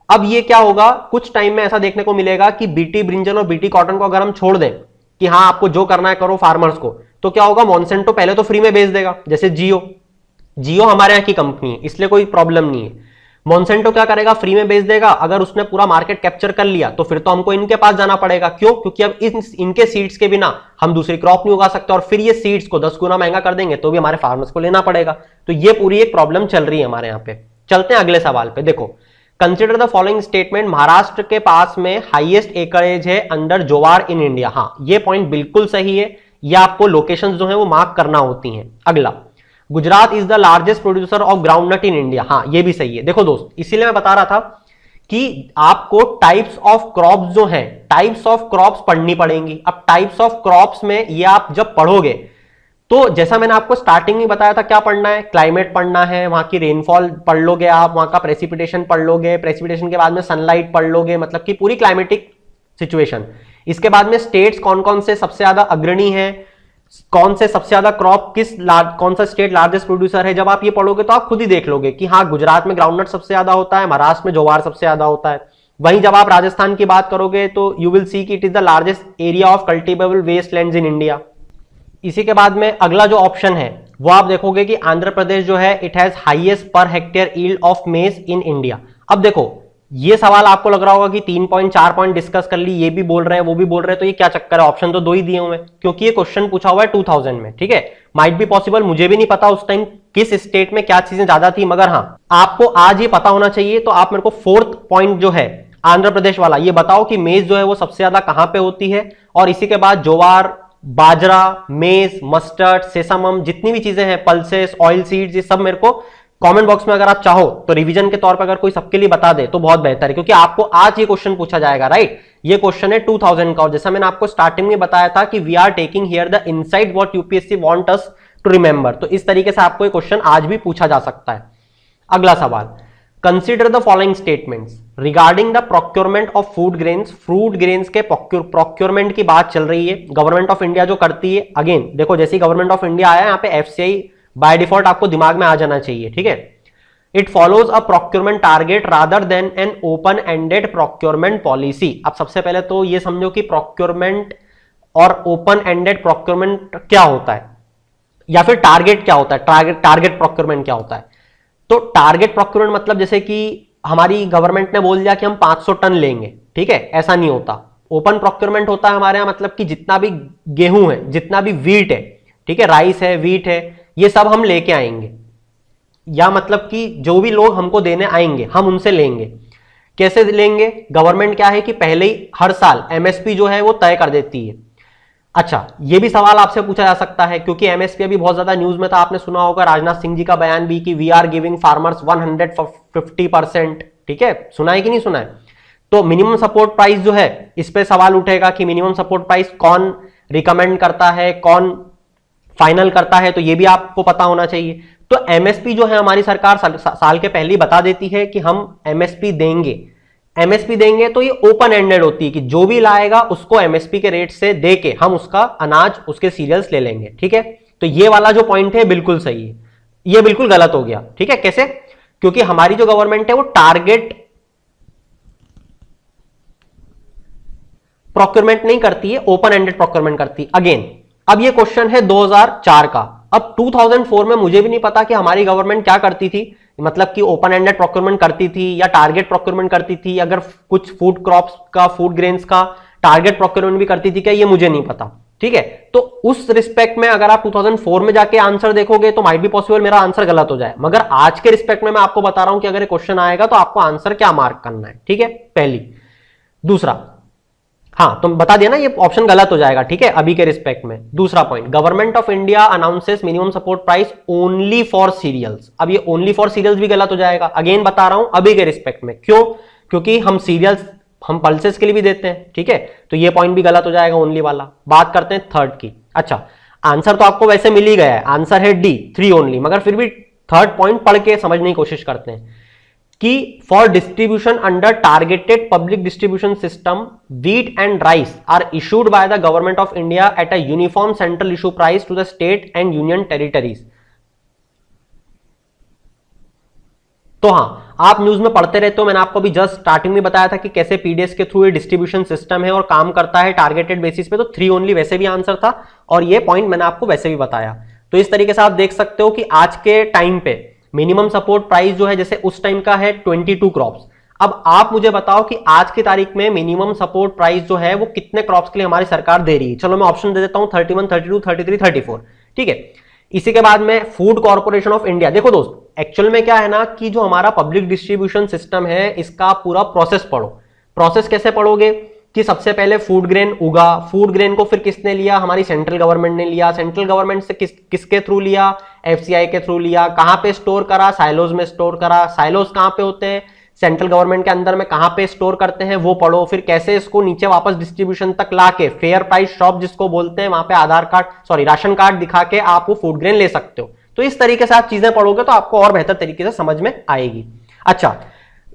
अब ये क्या होगा, कुछ टाइम में ऐसा देखने को मिलेगा कि बीटी ब्रिंजल और बीटी कॉटन को अगर हम छोड़ दें कि हाँ आपको जो करना है करो फार्मर्स को, तो क्या होगा, मॉन्सेंटो पहले तो फ्री में बेच देगा। जैसे जियो हमारे यहाँ की कंपनी है इसलिए कोई प्रॉब्लम नहीं है। मॉन्सेंटो क्या करेगा, फ्री में बेच देगा। अगर उसने पूरा मार्केट कैप्चर कर लिया तो फिर तो हमको इनके पास जाना पड़ेगा। क्यों? क्योंकि अब इनके सीड्स के बिना हम दूसरी क्रॉप नहीं उगा सकते और फिर ये सीड्स को 10 गुना महंगा कर देंगे तो भी हमारे फार्मर्स को लेना पड़ेगा। तो ये पूरी एक प्रॉब्लम चल रही है हमारे यहाँ पे। चलते हैं अगले सवाल पे। देखो, consider the following statement, Maharashtra के पास में हाईएस्ट एकरेज है अंडर जोवार इन इंडिया। हाँ, ये पॉइंट बिल्कुल सही है, ये आपको लोकेशंस जो है वो मार्क करना होती हैं। अगला, Gujarat is the largest producer of groundnut in India. हाँ, ये भी सही है। देखो दोस्त, इसीलिए मैं बता रहा था कि आपको टाइप्स ऑफ क्रॉप्स जो हैं, टाइप्स ऑफ क्रॉप्स पढ़नी पड़ेंगी। अब टाइप्स ऑफ क्रॉप्स में ये आप जब पढ़ोगे तो जैसा मैंने आपको स्टार्टिंग में बताया था क्या पढ़ना है, क्लाइमेट पढ़ना है, वहां की रेनफॉल पढ़ लोगे आप, वहां का प्रेसिपिटेशन पढ़ लोगे, प्रेसिपिटेशन के बाद में सनलाइट पढ़ लोगे, मतलब कि पूरी क्लाइमेटिक सिचुएशन। इसके बाद में स्टेट्स कौन कौन से सबसे ज्यादा अग्रणी है, कौन से सबसे ज्यादा क्रॉप कौन सा स्टेट लार्जेस्ट प्रोड्यूसर है। जब आप ये पढ़ोगे तो आप खुद ही देख लोगे कि हाँ, गुजरात में ग्राउंडनट सबसे ज्यादा होता है, महाराष्ट्र में ज्वार सबसे ज्यादा होता है। वहीं जब आप राजस्थान की बात करोगे तो यू विल सी कि it is the largest area of cultivable wastelands in India. इसी के बाद में अगला जो ऑप्शन है वो आप देखोगे कि आंध्र प्रदेश जो है it has highest per hectare yield of मेज इन इंडिया। अब देखो, ये सवाल आपको लग रहा होगा कि 3 पॉइंट 4 पॉइंट डिस्कस कर ली, ये भी बोल रहे हैं वो भी बोल रहे हैं, तो ये क्या चक्कर है, ऑप्शन तो 2 ही दिए हुए हैं। क्योंकि ये क्वेश्चन पूछा हुआ है 2000 में, ठीक है। माइट बी पॉसिबल, मुझे भी नहीं पता उस टाइम किस स्टेट में क्या चीजें ज्यादा थी, मगर हाँ आपको आज ये पता होना चाहिए। तो आप मेरे को 4th पॉइंट जो है आंध्र प्रदेश वाला, ये बताओ कि मेज जो है वो सबसे ज्यादा कहां पे होती है, और इसी के बाद ज्वार, बाजरा, मेज, मस्टर्ड, सेसामम, जितनी भी चीजें हैं, पल्सेस, ऑयल सीड्स, ये सब मेरे को कमेंट बॉक्स में अगर आप चाहो तो रिवीजन के तौर पर अगर कोई सबके लिए बता दे तो बहुत बेहतर है, क्योंकि आपको आज ये क्वेश्चन पूछा जाएगा, राइट। ये क्वेश्चन है 2000 का, और जैसा मैंने आपको स्टार्टिंग में बताया था कि we are taking here the insight what UPSC want us to remember. तो इस तरीके से आपको ये क्वेश्चन आज भी पूछा जा सकता है। अगला सवाल, consider the following statements regarding the procurement of food grains. Fruit grains के प्रोक्योरमेंट की बात चल रही है, गवर्नमेंट ऑफ इंडिया जो करती है। अगेन देखो, जैसे गवर्नमेंट ऑफ इंडिया आया, यहाँ पे एफसीआई बाय डिफॉल्ट आपको दिमाग में आ जाना चाहिए, ठीक है। It follows a procurement target rather than an open ended procurement policy. अब सबसे पहले तो ये समझो कि प्रोक्योरमेंट और ओपन एंडेड प्रोक्योरमेंट क्या होता है, या फिर टारगेट क्या होता है, टारगेट प्रोक्योरमेंट क्या होता है। तो टारगेट प्रोक्योरमेंट मतलब जैसे कि हमारी गवर्नमेंट ने बोल दिया कि हम 500 टन लेंगे, ठीक है, ऐसा नहीं होता। ओपन प्रोक्योरमेंट होता है हमारे यहाँ, मतलब कि जितना भी गेहूं है, जितना भी वीट है, ठीक है, राइस है, वीट है, ये सब हम लेके आएंगे, या मतलब कि जो भी लोग हमको देने आएंगे हम उनसे लेंगे। कैसे लेंगे? गवर्नमेंट क्या है कि पहले ही हर साल एमएसपी जो है वो तय कर देती है। अच्छा, ये भी सवाल आपसे पूछा जा सकता है क्योंकि एमएसपी अभी बहुत ज्यादा न्यूज में था, आपने सुना होगा राजनाथ सिंह जी का बयान भी कि वी आर गिविंग फार्मर्स 150%। ठीक है, सुना है कि नहीं सुना है? तो मिनिमम सपोर्ट प्राइस जो है, इस पे सवाल उठेगा कि मिनिमम सपोर्ट प्राइस कौन रिकमेंड करता है, कौन फाइनल करता है, तो ये भी आपको पता होना चाहिए। तो एमएसपी जो है हमारी सरकार साल के पहले ही बता देती है कि हम एमएसपी देंगे। एमएसपी देंगे तो ये ओपन एंडेड होती है कि जो भी लाएगा उसको एमएसपी के रेट से दे के हम उसका अनाज, उसके सीरियल्स ले लेंगे। ठीक है, तो ये वाला जो पॉइंट है बिल्कुल सही है, ये बिल्कुल गलत हो गया। ठीक है, कैसे? क्योंकि हमारी जो गवर्नमेंट है वो टारगेट प्रोक्योरमेंट नहीं करती है, ओपन एंडेड प्रोक्योरमेंट करती है। अगेन, अब ये क्वेश्चन है 2004 का। अब 2004 में मुझे भी नहीं पता कि हमारी गवर्नमेंट क्या करती थी, मतलब कि ओपन एंडेड प्रोक्योरमेंट करती थी या टारगेट प्रोक्योरमेंट करती थी, अगर कुछ फूड क्रॉप्स का, फूड ग्रेन्स का टारगेट प्रोक्योरमेंट भी करती थी क्या, ये मुझे नहीं पता। ठीक है, तो उस रिस्पेक्ट में अगर आप 2004 में जाके आंसर देखोगे तो माइट बी पॉसिबल मेरा आंसर गलत हो जाए, मगर आज के रिस्पेक्ट में मैं आपको बता रहा हूं कि अगर क्वेश्चन आएगा तो आपको आंसर क्या मार्क करना है। ठीक है, पहली। दूसरा, हाँ, तुम बता दिया ना, ये ऑप्शन गलत हो जाएगा। ठीक है, अभी के रिस्पेक्ट में। दूसरा point, government of India announces minimum support price only for cereals. अब ये ओनली फॉर सीरियल्स भी गलत हो जाएगा। अगेन बता रहा हूं, अभी के रिस्पेक्ट में। क्यों? क्योंकि हम सीरियल्स हम पल्सेस के लिए भी देते हैं। ठीक है, तो ये पॉइंट भी गलत हो जाएगा, ओनली वाला। बात करते हैं थर्ड की। अच्छा, आंसर तो आपको वैसे मिल ही गया है, आंसर है डी, 3 ओनली, मगर फिर भी थर्ड पॉइंट पढ़ के समझने की कोशिश करते हैं कि for distribution under targeted public distribution system, wheat and rice are issued by the government of India at a uniform central issue price to the state and union territories. तो हाँ, आप न्यूज में पढ़ते रहते हो, मैंने आपको भी जस्ट स्टार्टिंग में बताया था कि कैसे पीडीएस के थ्रू ये डिस्ट्रीब्यूशन सिस्टम है और काम करता है टारगेटेड बेसिस पे। तो 3 ओनली वैसे भी आंसर था और ये पॉइंट मैंने आपको वैसे भी बताया। तो इस तरीके से आप देख सकते हो कि आज के टाइम पे मिनिमम सपोर्ट प्राइस जो है, जैसे उस टाइम का है 22 क्रॉप्स। अब आप मुझे बताओ कि आज की तारीख में मिनिमम सपोर्ट प्राइस जो है वो कितने क्रॉप्स के लिए हमारी सरकार दे रही है। चलो मैं ऑप्शन दे देता हूं, 31, 32, 33, 34। ठीक है, इसी के बाद में फूड कॉर्पोरेशन ऑफ इंडिया। देखो दोस्त, एक्चुअल में क्या है ना कि जो हमारा पब्लिक डिस्ट्रीब्यूशन सिस्टम है, इसका पूरा प्रोसेस पढ़ो। प्रोसेस कैसे पढ़ोगे कि सबसे पहले फूड ग्रेन उगा, फूड ग्रेन को फिर किसने लिया, हमारी सेंट्रल गवर्नमेंट ने लिया। सेंट्रल गवर्नमेंट से किसके थ्रू लिया, एफसीआई के थ्रू लिया। कहां पे स्टोर करा, साइलोज में स्टोर करा। साइलोज कहां पे होते हैं, सेंट्रल गवर्नमेंट के अंदर में कहां पे स्टोर करते हैं वो पढ़ो। फिर कैसे इसको नीचे वापस डिस्ट्रीब्यूशन तक लाके फेयर प्राइस शॉप जिसको बोलते हैं, वहां पे आधार कार्ड, सॉरी राशन कार्ड दिखा के आप वो फूड ग्रेन ले सकते हो। तो इस तरीके से आप चीजें पढ़ोगे तो आपको और बेहतर तरीके से समझ में आएगी। अच्छा,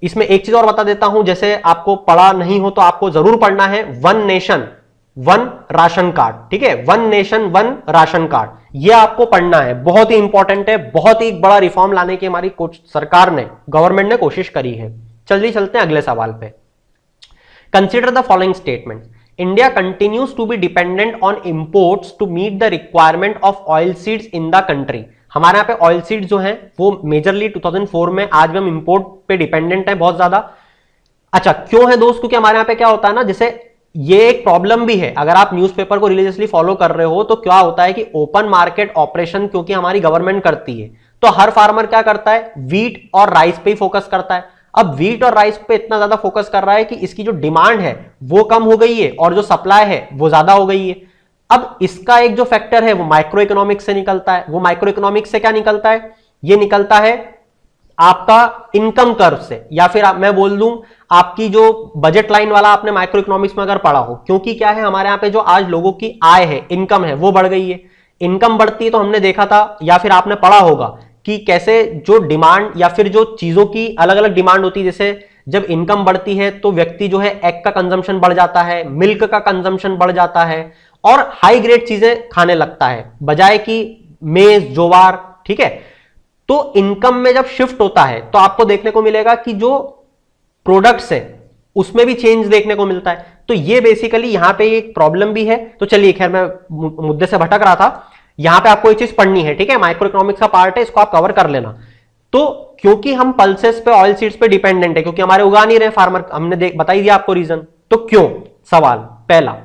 इसमें एक चीज और बता देता हूं, जैसे आपको पढ़ा नहीं हो तो आपको जरूर पढ़ना है, 1 नेशन 1 राशन कार्ड। ठीक है, 1 नेशन 1 राशन कार्ड, ये आपको पढ़ना है, बहुत ही इंपॉर्टेंट है। बहुत ही बड़ा रिफॉर्म लाने की हमारी सरकार ने, गवर्नमेंट ने कोशिश करी है। चलिए चलते हैं अगले सवाल पे। Consider the following statement, India continues to be dependent on imports to meet the requirement of oil seeds in the country. हमारे यहाँ पे ऑयल सीड जो है वो मेजरली 2004 में, आज भी हम इंपोर्ट पे डिपेंडेंट है बहुत ज्यादा। अच्छा, क्यों है दोस्त? क्योंकि हमारे यहाँ पे क्या होता है ना, जैसे ये एक प्रॉब्लम भी है, अगर आप न्यूज़पेपर को रिलीजियसली फॉलो कर रहे हो तो क्या होता है कि ओपन मार्केट ऑपरेशन क्योंकि हमारी गवर्नमेंट करती है, तो हर फार्मर क्या करता है, व्हीट और राइस पे ही फोकस करता है। अब व्हीट और राइस पे इतना ज्यादा फोकस कर रहा है कि इसकी जो डिमांड है वो कम हो गई है और जो सप्लाई है वो ज्यादा हो गई है। अब इसका एक जो फैक्टर है वो माइक्रो इकोनॉमिक्स से निकलता है। वो माइक्रो इकोनॉमिक्स से क्या निकलता है, ये निकलता है आपका इनकम कर्व से, या फिर मैं बोल दूं आपकी जो बजट लाइन वाला आपने माइक्रो इकोनॉमिक्स में अगर पढ़ा हो। क्योंकि क्या है, हमारे यहाँ पे जो आज लोगों की आय है, इनकम है, वो बढ़ गई है। इनकम बढ़ती है तो हमने देखा था या फिर आपने पढ़ा होगा कि कैसे जो डिमांड या फिर जो चीजों की अलग अलग डिमांड होती है, जैसे जब इनकम बढ़ती है तो व्यक्ति जो है एग का कंजम्पशन बढ़ जाता है, मिल्क का कंजम्पशन बढ़ जाता है और हाई ग्रेड चीजें खाने लगता है बजाय कि मेज, जोवार। ठीक है, तो इनकम में जब शिफ्ट होता है तो आपको देखने को मिलेगा कि जो प्रोडक्ट्स है उसमें भी चेंज देखने को मिलता है। तो ये बेसिकली यहां पे एक प्रॉब्लम भी है। तो चलिए, खैर मैं मुद्दे से भटक रहा था, यहां पे आपको ये चीज पढ़नी है। ठीक है, माइक्रो इकोनॉमिक्स का पार्ट है, इसको आप कवर कर लेना। तो क्योंकि हम पल्सेस पे, ऑयल सीड्स पे डिपेंडेंट है, क्योंकि हमारे उगा नहीं रहे फार्मर, हमने बता ही दिया आपको रीजन। तो क्यों? सवाल पहला,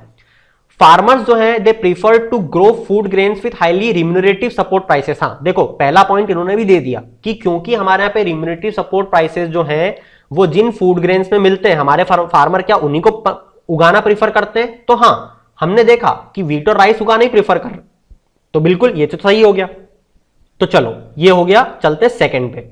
फार्मर्स जो है they prefer to grow food grains with highly remunerative support prices. हाँ देखो, पहला पॉइंट इन्होंने भी दे दिया कि क्योंकि हमारे यहाँ पे रिम्यूनरेटिव सपोर्ट प्राइसेस जो हैं वो जिन फूड ग्रेन्स में मिलते हैं, हमारे फार्मर क्या उन्हीं को उगाना प्रीफर करते हैं। तो हाँ, हमने देखा कि वीट और राइस उगाना ही प्रेफर कर, तो बिल्कुल ये तो सही हो गया। तो चलो ये हो गया, चलते सेकंड पे।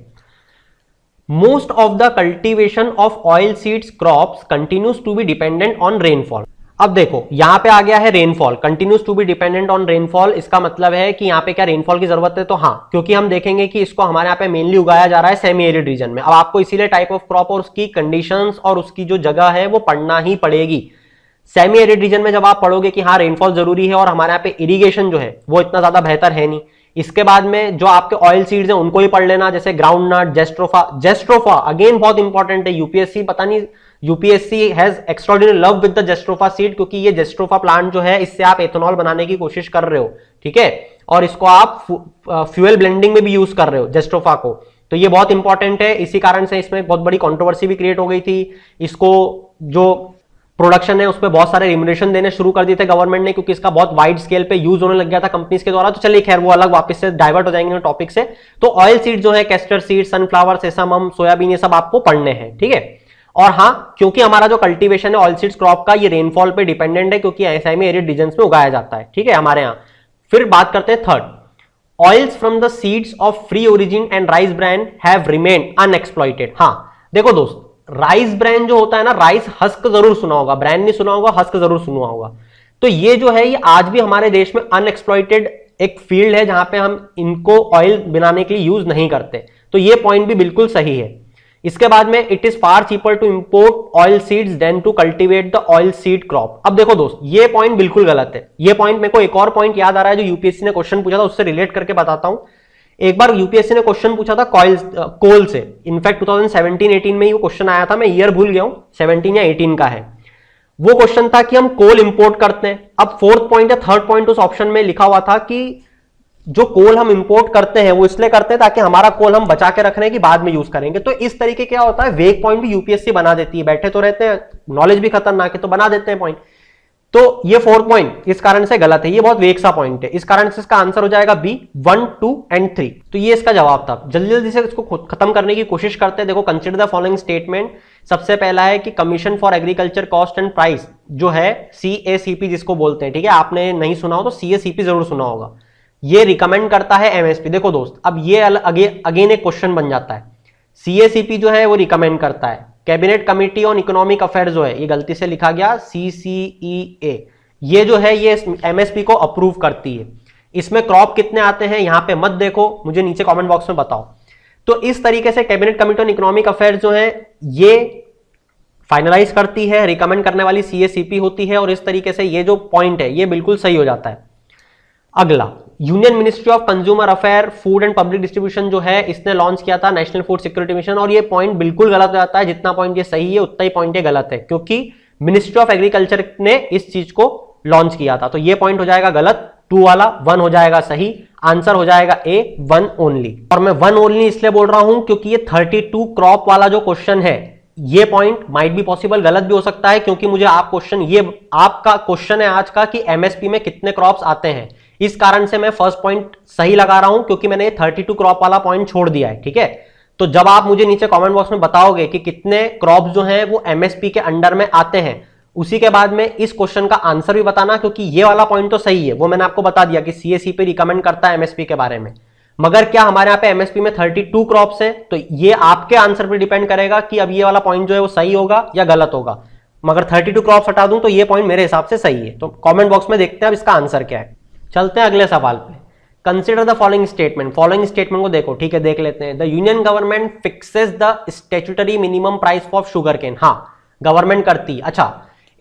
Most of the cultivation of oil seeds crops continues to be dependent on rainfall. अब देखो यहां पे आ गया है rainfall, continues to be dependent on rainfall. इसका मतलब है कि यहां पे क्या रेनफॉल की जरूरत है, तो हाँ, क्योंकि हम देखेंगे कि इसको हमारे यहाँ पे मेनली उगाया जा रहा है सेमी एरिड रीजन में। अब आपको इसीलिए टाइप ऑफ क्रॉप और उसकी कंडीशंस और उसकी जो जगह है वो पढ़ना ही पड़ेगी। सेमी एरिड रीजन में जब आप पढ़ोगे कि हाँ रेनफॉल जरूरी है और हमारे यहाँ पे इरिगेशन जो है वो इतना ज्यादा बेहतर है नहीं, इसके बाद में जो आपके ऑयल सीड्स हैं उनको ही पढ़ लेना, जैसे ground nut, jatropha. Jatropha again बहुत इंपॉर्टेंट है, यूपीएससी पता नहीं, UPSC has extraordinary love with the jatropha seed, क्योंकि ये जेस्ट्रोफा प्लांट जो है इससे आप एथेनॉल बनाने की कोशिश कर रहे हो, ठीक है, और इसको आप फ्यूल ब्लेंडिंग में भी यूज कर रहे हो जेस्ट्रोफा को, तो ये बहुत इंपॉर्टेंट है। इसी कारण से इसमें बहुत बड़ी कंट्रोवर्सी भी क्रिएट हो गई थी। इसको जो प्रोडक्शन है उस पर बहुत सारे रिम्यूनरेशन देने शुरू कर दिए थे गवर्नमेंट ने, क्योंकि इसका बहुत वाइड स्केल पे यूज होने लग गया था कंपनीज के द्वारा। तो चलिए खैर वो अलग, वापस से डाइवर्ट हो जाएंगे टॉपिक से। तो ऑयल सीड जो है, castor seed, sunflower, sesamum, soybean, ये सब आपको पढ़ने हैं, ठीक है। और हाँ, क्योंकि हमारा जो कल्टीवेशन है ऑयल सीड्स क्रॉप का, ये रेनफॉल पे डिपेंडेंट है, क्योंकि सेमी एरिड रीजन्स में उगाया जाता है, ठीक है, हमारे यहाँ। फिर बात करते हैं third, oils from the seeds of free origin and rice brand have remained unexploited. हाँ देखो दोस्त, राइस ब्रांड जो होता है ना, राइस हस्क जरूर सुना होगा, ब्रांड नहीं सुना होगा, हस्क जरूर सुना होगा। तो ये जो है ये आज भी हमारे देश में अनएक्सप्लॉइटेड एक फील्ड है जहां पे हम इनको ऑयल बनाने के लिए यूज नहीं करते। तो ये पॉइंट भी बिल्कुल सही है। इसके बाद में it is far cheaper to import oil seeds than to cultivate the oil seed crop. अब देखो दोस्त, ये पॉइंट बिल्कुल गलत है। ये पॉइंट मेरे को एक और पॉइंट याद आ रहा है जो यूपीएससी ने क्वेश्चन पूछा था, उससे रिलेट करके बताता हूं। एक बार यूपीएससी ने क्वेश्चन पूछा था कोल से, इनफैक्ट 2017-18 में ये क्वेश्चन आया था, मैं ईयर भूल गया हूं, 17 या 18 का है वो क्वेश्चन था कि हम कोल इंपोर्ट करते हैं। अब फोर्थ पॉइंट या थर्ड पॉइंट उस ऑप्शन में लिखा हुआ था कि जो कोल हम इंपोर्ट करते हैं वो इसलिए करते हैं ताकि हमारा कोल हम बचा के रख रहे हैं कि बाद में यूज करेंगे। तो इस तरीके क्या होता है, वेग पॉइंट भी यूपीएससी बना देती है, बैठे तो रहते हैं, नॉलेज भी खतरनाक है तो बना देते हैं पॉइंट। तो ये फोर्थ पॉइंट इस कारण से गलत है, ये बहुत वेग सा पॉइंट है, इस कारण से इसका आंसर हो जाएगा बी, 1, 2 एंड 3। तो ये इसका जवाब था। जल्दी जल्दी से इसको खत्म करने की कोशिश करते हैं। देखो, कंसीडर द फॉलोइंग स्टेटमेंट। सबसे पहला है कि commission for agriculture cost and price जो है CACP जिसको बोलते हैं, ठीक है, आपने नहीं सुना हो तो CACP जरूर सुना होगा, ये रिकमेंड करता है MSP। देखो दोस्त, अब ये अगेन एक क्वेश्चन बन जाता है। CACP जो है वो रिकमेंड करता है, cabinet committee on economic affairs जो है, ये गलती से लिखा गया CCEA, ये जो है ये MSP को अप्रूव करती है। इसमें क्रॉप कितने आते हैं यहां पे मत देखो, मुझे नीचे कमेंट बॉक्स में बताओ। तो इस तरीके से cabinet committee on economic affairs जो है ये फाइनलाइज करती है, रिकमेंड करने वाली CACP होती है, और इस तरीके से ये जो पॉइंट है ये बिल्कुल सही हो जाता है। अगला, union ministry of consumer affair, food and public distribution जो है इसने लॉन्च किया था नेशनल फूड सिक्योरिटी मिशन, और ये पॉइंट बिल्कुल गलत हो जाता है। जितना पॉइंट ये सही है उतना ही पॉइंट ये गलत है, क्योंकि मिनिस्ट्री ऑफ एग्रीकल्चर ने इस चीज को लॉन्च किया था। तो ये पॉइंट हो जाएगा गलत, 2 वाला, 1 हो जाएगा सही, आंसर हो जाएगा A, 1 ओनली। और मैं 1 ओनली इसलिए बोल रहा हूं क्योंकि ये 32 क्रॉप वाला जो क्वेश्चन है, ये पॉइंट माइट बी पॉसिबल गलत भी हो सकता है, क्योंकि मुझे आप क्वेश्चन, ये आपका क्वेश्चन है आज का कि MSP में कितने क्रॉप्स आते हैं, इस कारण से मैं फर्स्ट पॉइंट सही लगा रहा हूं, क्योंकि मैंने 32 क्रॉप वाला पॉइंट छोड़ दिया है, ठीक है। तो जब आप मुझे नीचे कमेंट बॉक्स में बताओगे कि कितने क्रॉप्स जो हैं वो MSP के अंडर में आते हैं, उसी के बाद में इस क्वेश्चन का आंसर भी बताना, क्योंकि ये वाला पॉइंट तो सही है, वो मैंने आपको बता दिया कि CACP रिकमेंड करता है MSP के बारे में। मगर क्या हमारे यहाँ पे MSP में 32 क्रॉप्स हैं, तो ये आपके आंसर पर डिपेंड करेगा कि अब ये वाला पॉइंट जो है वो सही होगा या गलत होगा। मगर 32 क्रॉप्स हटा दूं तो ये पॉइंट मेरे हिसाब से सही है। तो कमेंट बॉक्स में देखते हैं अब इसका आंसर क्या है। चलते हैं अगले सवाल पे। Consider the following statement, following statement को देखो, ठीक है, देख लेते हैं। The union government fixes the statutory minimum price of sugar cane. हाँ, गवर्नमेंट करती है। अच्छा,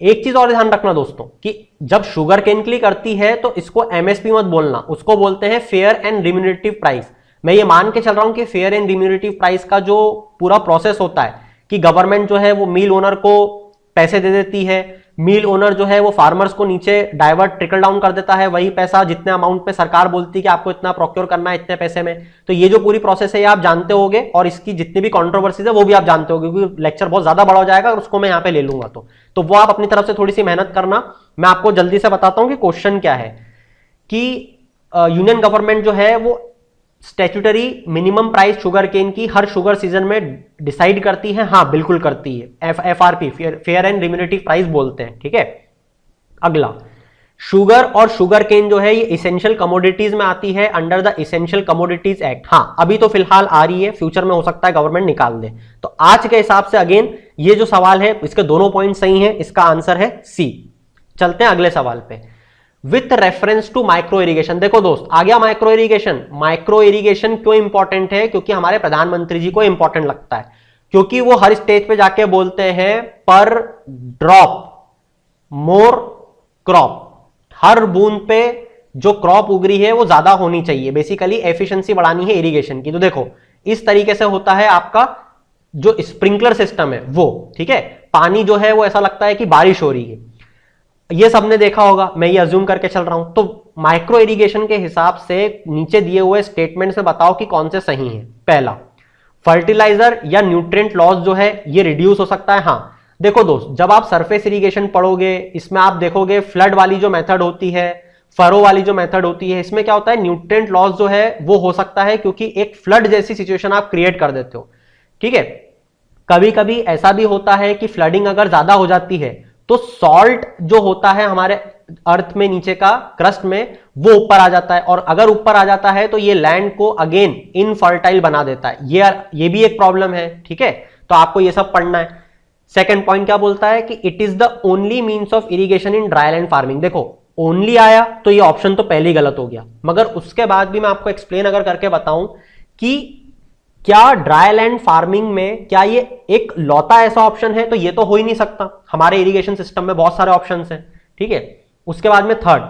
एक चीज और ध्यान रखना दोस्तों कि जब शुगर केन के लिए करती है तो इसको MSP मत बोलना, उसको बोलते हैं फेयर एंड रिम्यूनरेटिव प्राइस। मैं ये मान के चल रहा हूं कि फेयर एंड रिम्यूनरेटिव प्राइस का जो पूरा प्रोसेस होता है कि गवर्नमेंट जो है वो मिल ओनर को पैसे दे देती है, मिल ओनर जो है वो फार्मर्स को नीचे डाइवर्ट ट्रिकल डाउन कर देता है, वही पैसा जितने अमाउंट पे सरकार बोलती है कि आपको इतना प्रोक्योर करना है इतने पैसे में। तो ये जो पूरी प्रोसेस है ये आप जानते होगे, और इसकी जितनी भी कंट्रोवर्सीज है वो भी आप जानते होगे, क्योंकि लेक्चर बहुत ज्यादा बड़ा हो जाएगा और उसको मैं यहाँ पे ले लूंगा। तो वो आप अपनी तरफ से थोड़ी सी मेहनत करना। मैं आपको जल्दी से बताता हूं कि क्वेश्चन क्या है, कि यूनियन गवर्नमेंट जो है वो statutory minimum price sugar cane की हर शुगर सीजन में डिसाइड करती है। हाँ, बिल्कुल करती है। FRP, fair and remunerative price बोलते हैं, ठीक है। अगला, शुगर और शुगर केन जो है ये इसेंशियल कमोडिटीज में आती है under the essential commodities act. हाँ, अभी तो फिलहाल आ रही है, फ्यूचर में हो सकता है गवर्नमेंट निकाल दे। तो आज के हिसाब से अगेन ये जो सवाल है इसके दोनों पॉइंट सही हैं, इसका आंसर है सी। चलते हैं अगले सवाल पे। With reference to micro irrigation, देखो दोस्त आ गया माइक्रो इरिगेशन। माइक्रो इरिगेशन क्यों इंपॉर्टेंट है? क्योंकि हमारे प्रधानमंत्री जी को इंपॉर्टेंट लगता है, क्योंकि वो हर स्टेज पे जाके बोलते हैं पर ड्रॉप मोर क्रॉप, हर बूंद पे जो क्रॉप उग रही है वो ज्यादा होनी चाहिए, बेसिकली एफिशिएंसी बढ़ानी है इरिगेशन की। तो देखो इस तरीके से होता है आपका जो स्प्रिंकलर सिस्टम है वो, ठीक है, पानी जो है वो ऐसा लगता है कि बारिश हो रही है। ये सबने देखा होगा, मैं ये अज्यूम करके चल रहा हूं। तो माइक्रो इरिगेशन के हिसाब से नीचे दिए हुए स्टेटमेंट से बताओ कि कौन से सही हैं। पहला, फर्टिलाइजर या न्यूट्रिएंट लॉस जो है ये रिड्यूस हो सकता है। हाँ देखो दोस्त, जब आप सरफेस इरिगेशन पढ़ोगे इसमें आप देखोगे फ्लड वाली जो मेथड होती है, फरो वाली जो मेथड होती है, इसमें क्या होता है न्यूट्रिएंट लॉस जो है वो हो सकता है क्योंकि एक फ्लड जैसी सिचुएशन आप क्रिएट कर देते हो, ठीक है। कभी कभी ऐसा भी होता है कि फ्लडिंग अगर ज्यादा हो जाती है तो सॉल्ट जो होता है हमारे अर्थ में नीचे का क्रस्ट में वो ऊपर आ जाता है, और अगर ऊपर आ जाता है तो ये लैंड को अगेन इनफर्टाइल बना देता है। ये भी एक प्रॉब्लम है, ठीक है। तो आपको ये सब पढ़ना है। सेकंड पॉइंट क्या बोलता है कि it is the only means of irrigation in dry land farming. देखो ओनली आया तो ये ऑप्शन तो पहले ही गलत हो गया, मगर उसके बाद भी मैं आपको एक्सप्लेन अगर करके बताऊं कि क्या ड्राई लैंड फार्मिंग में क्या ये एक लौता ऐसा ऑप्शन है, तो ये तो हो ही नहीं सकता। हमारे इरिगेशन सिस्टम में बहुत सारे ऑप्शंस हैं, ठीक है। उसके बाद में थर्ड,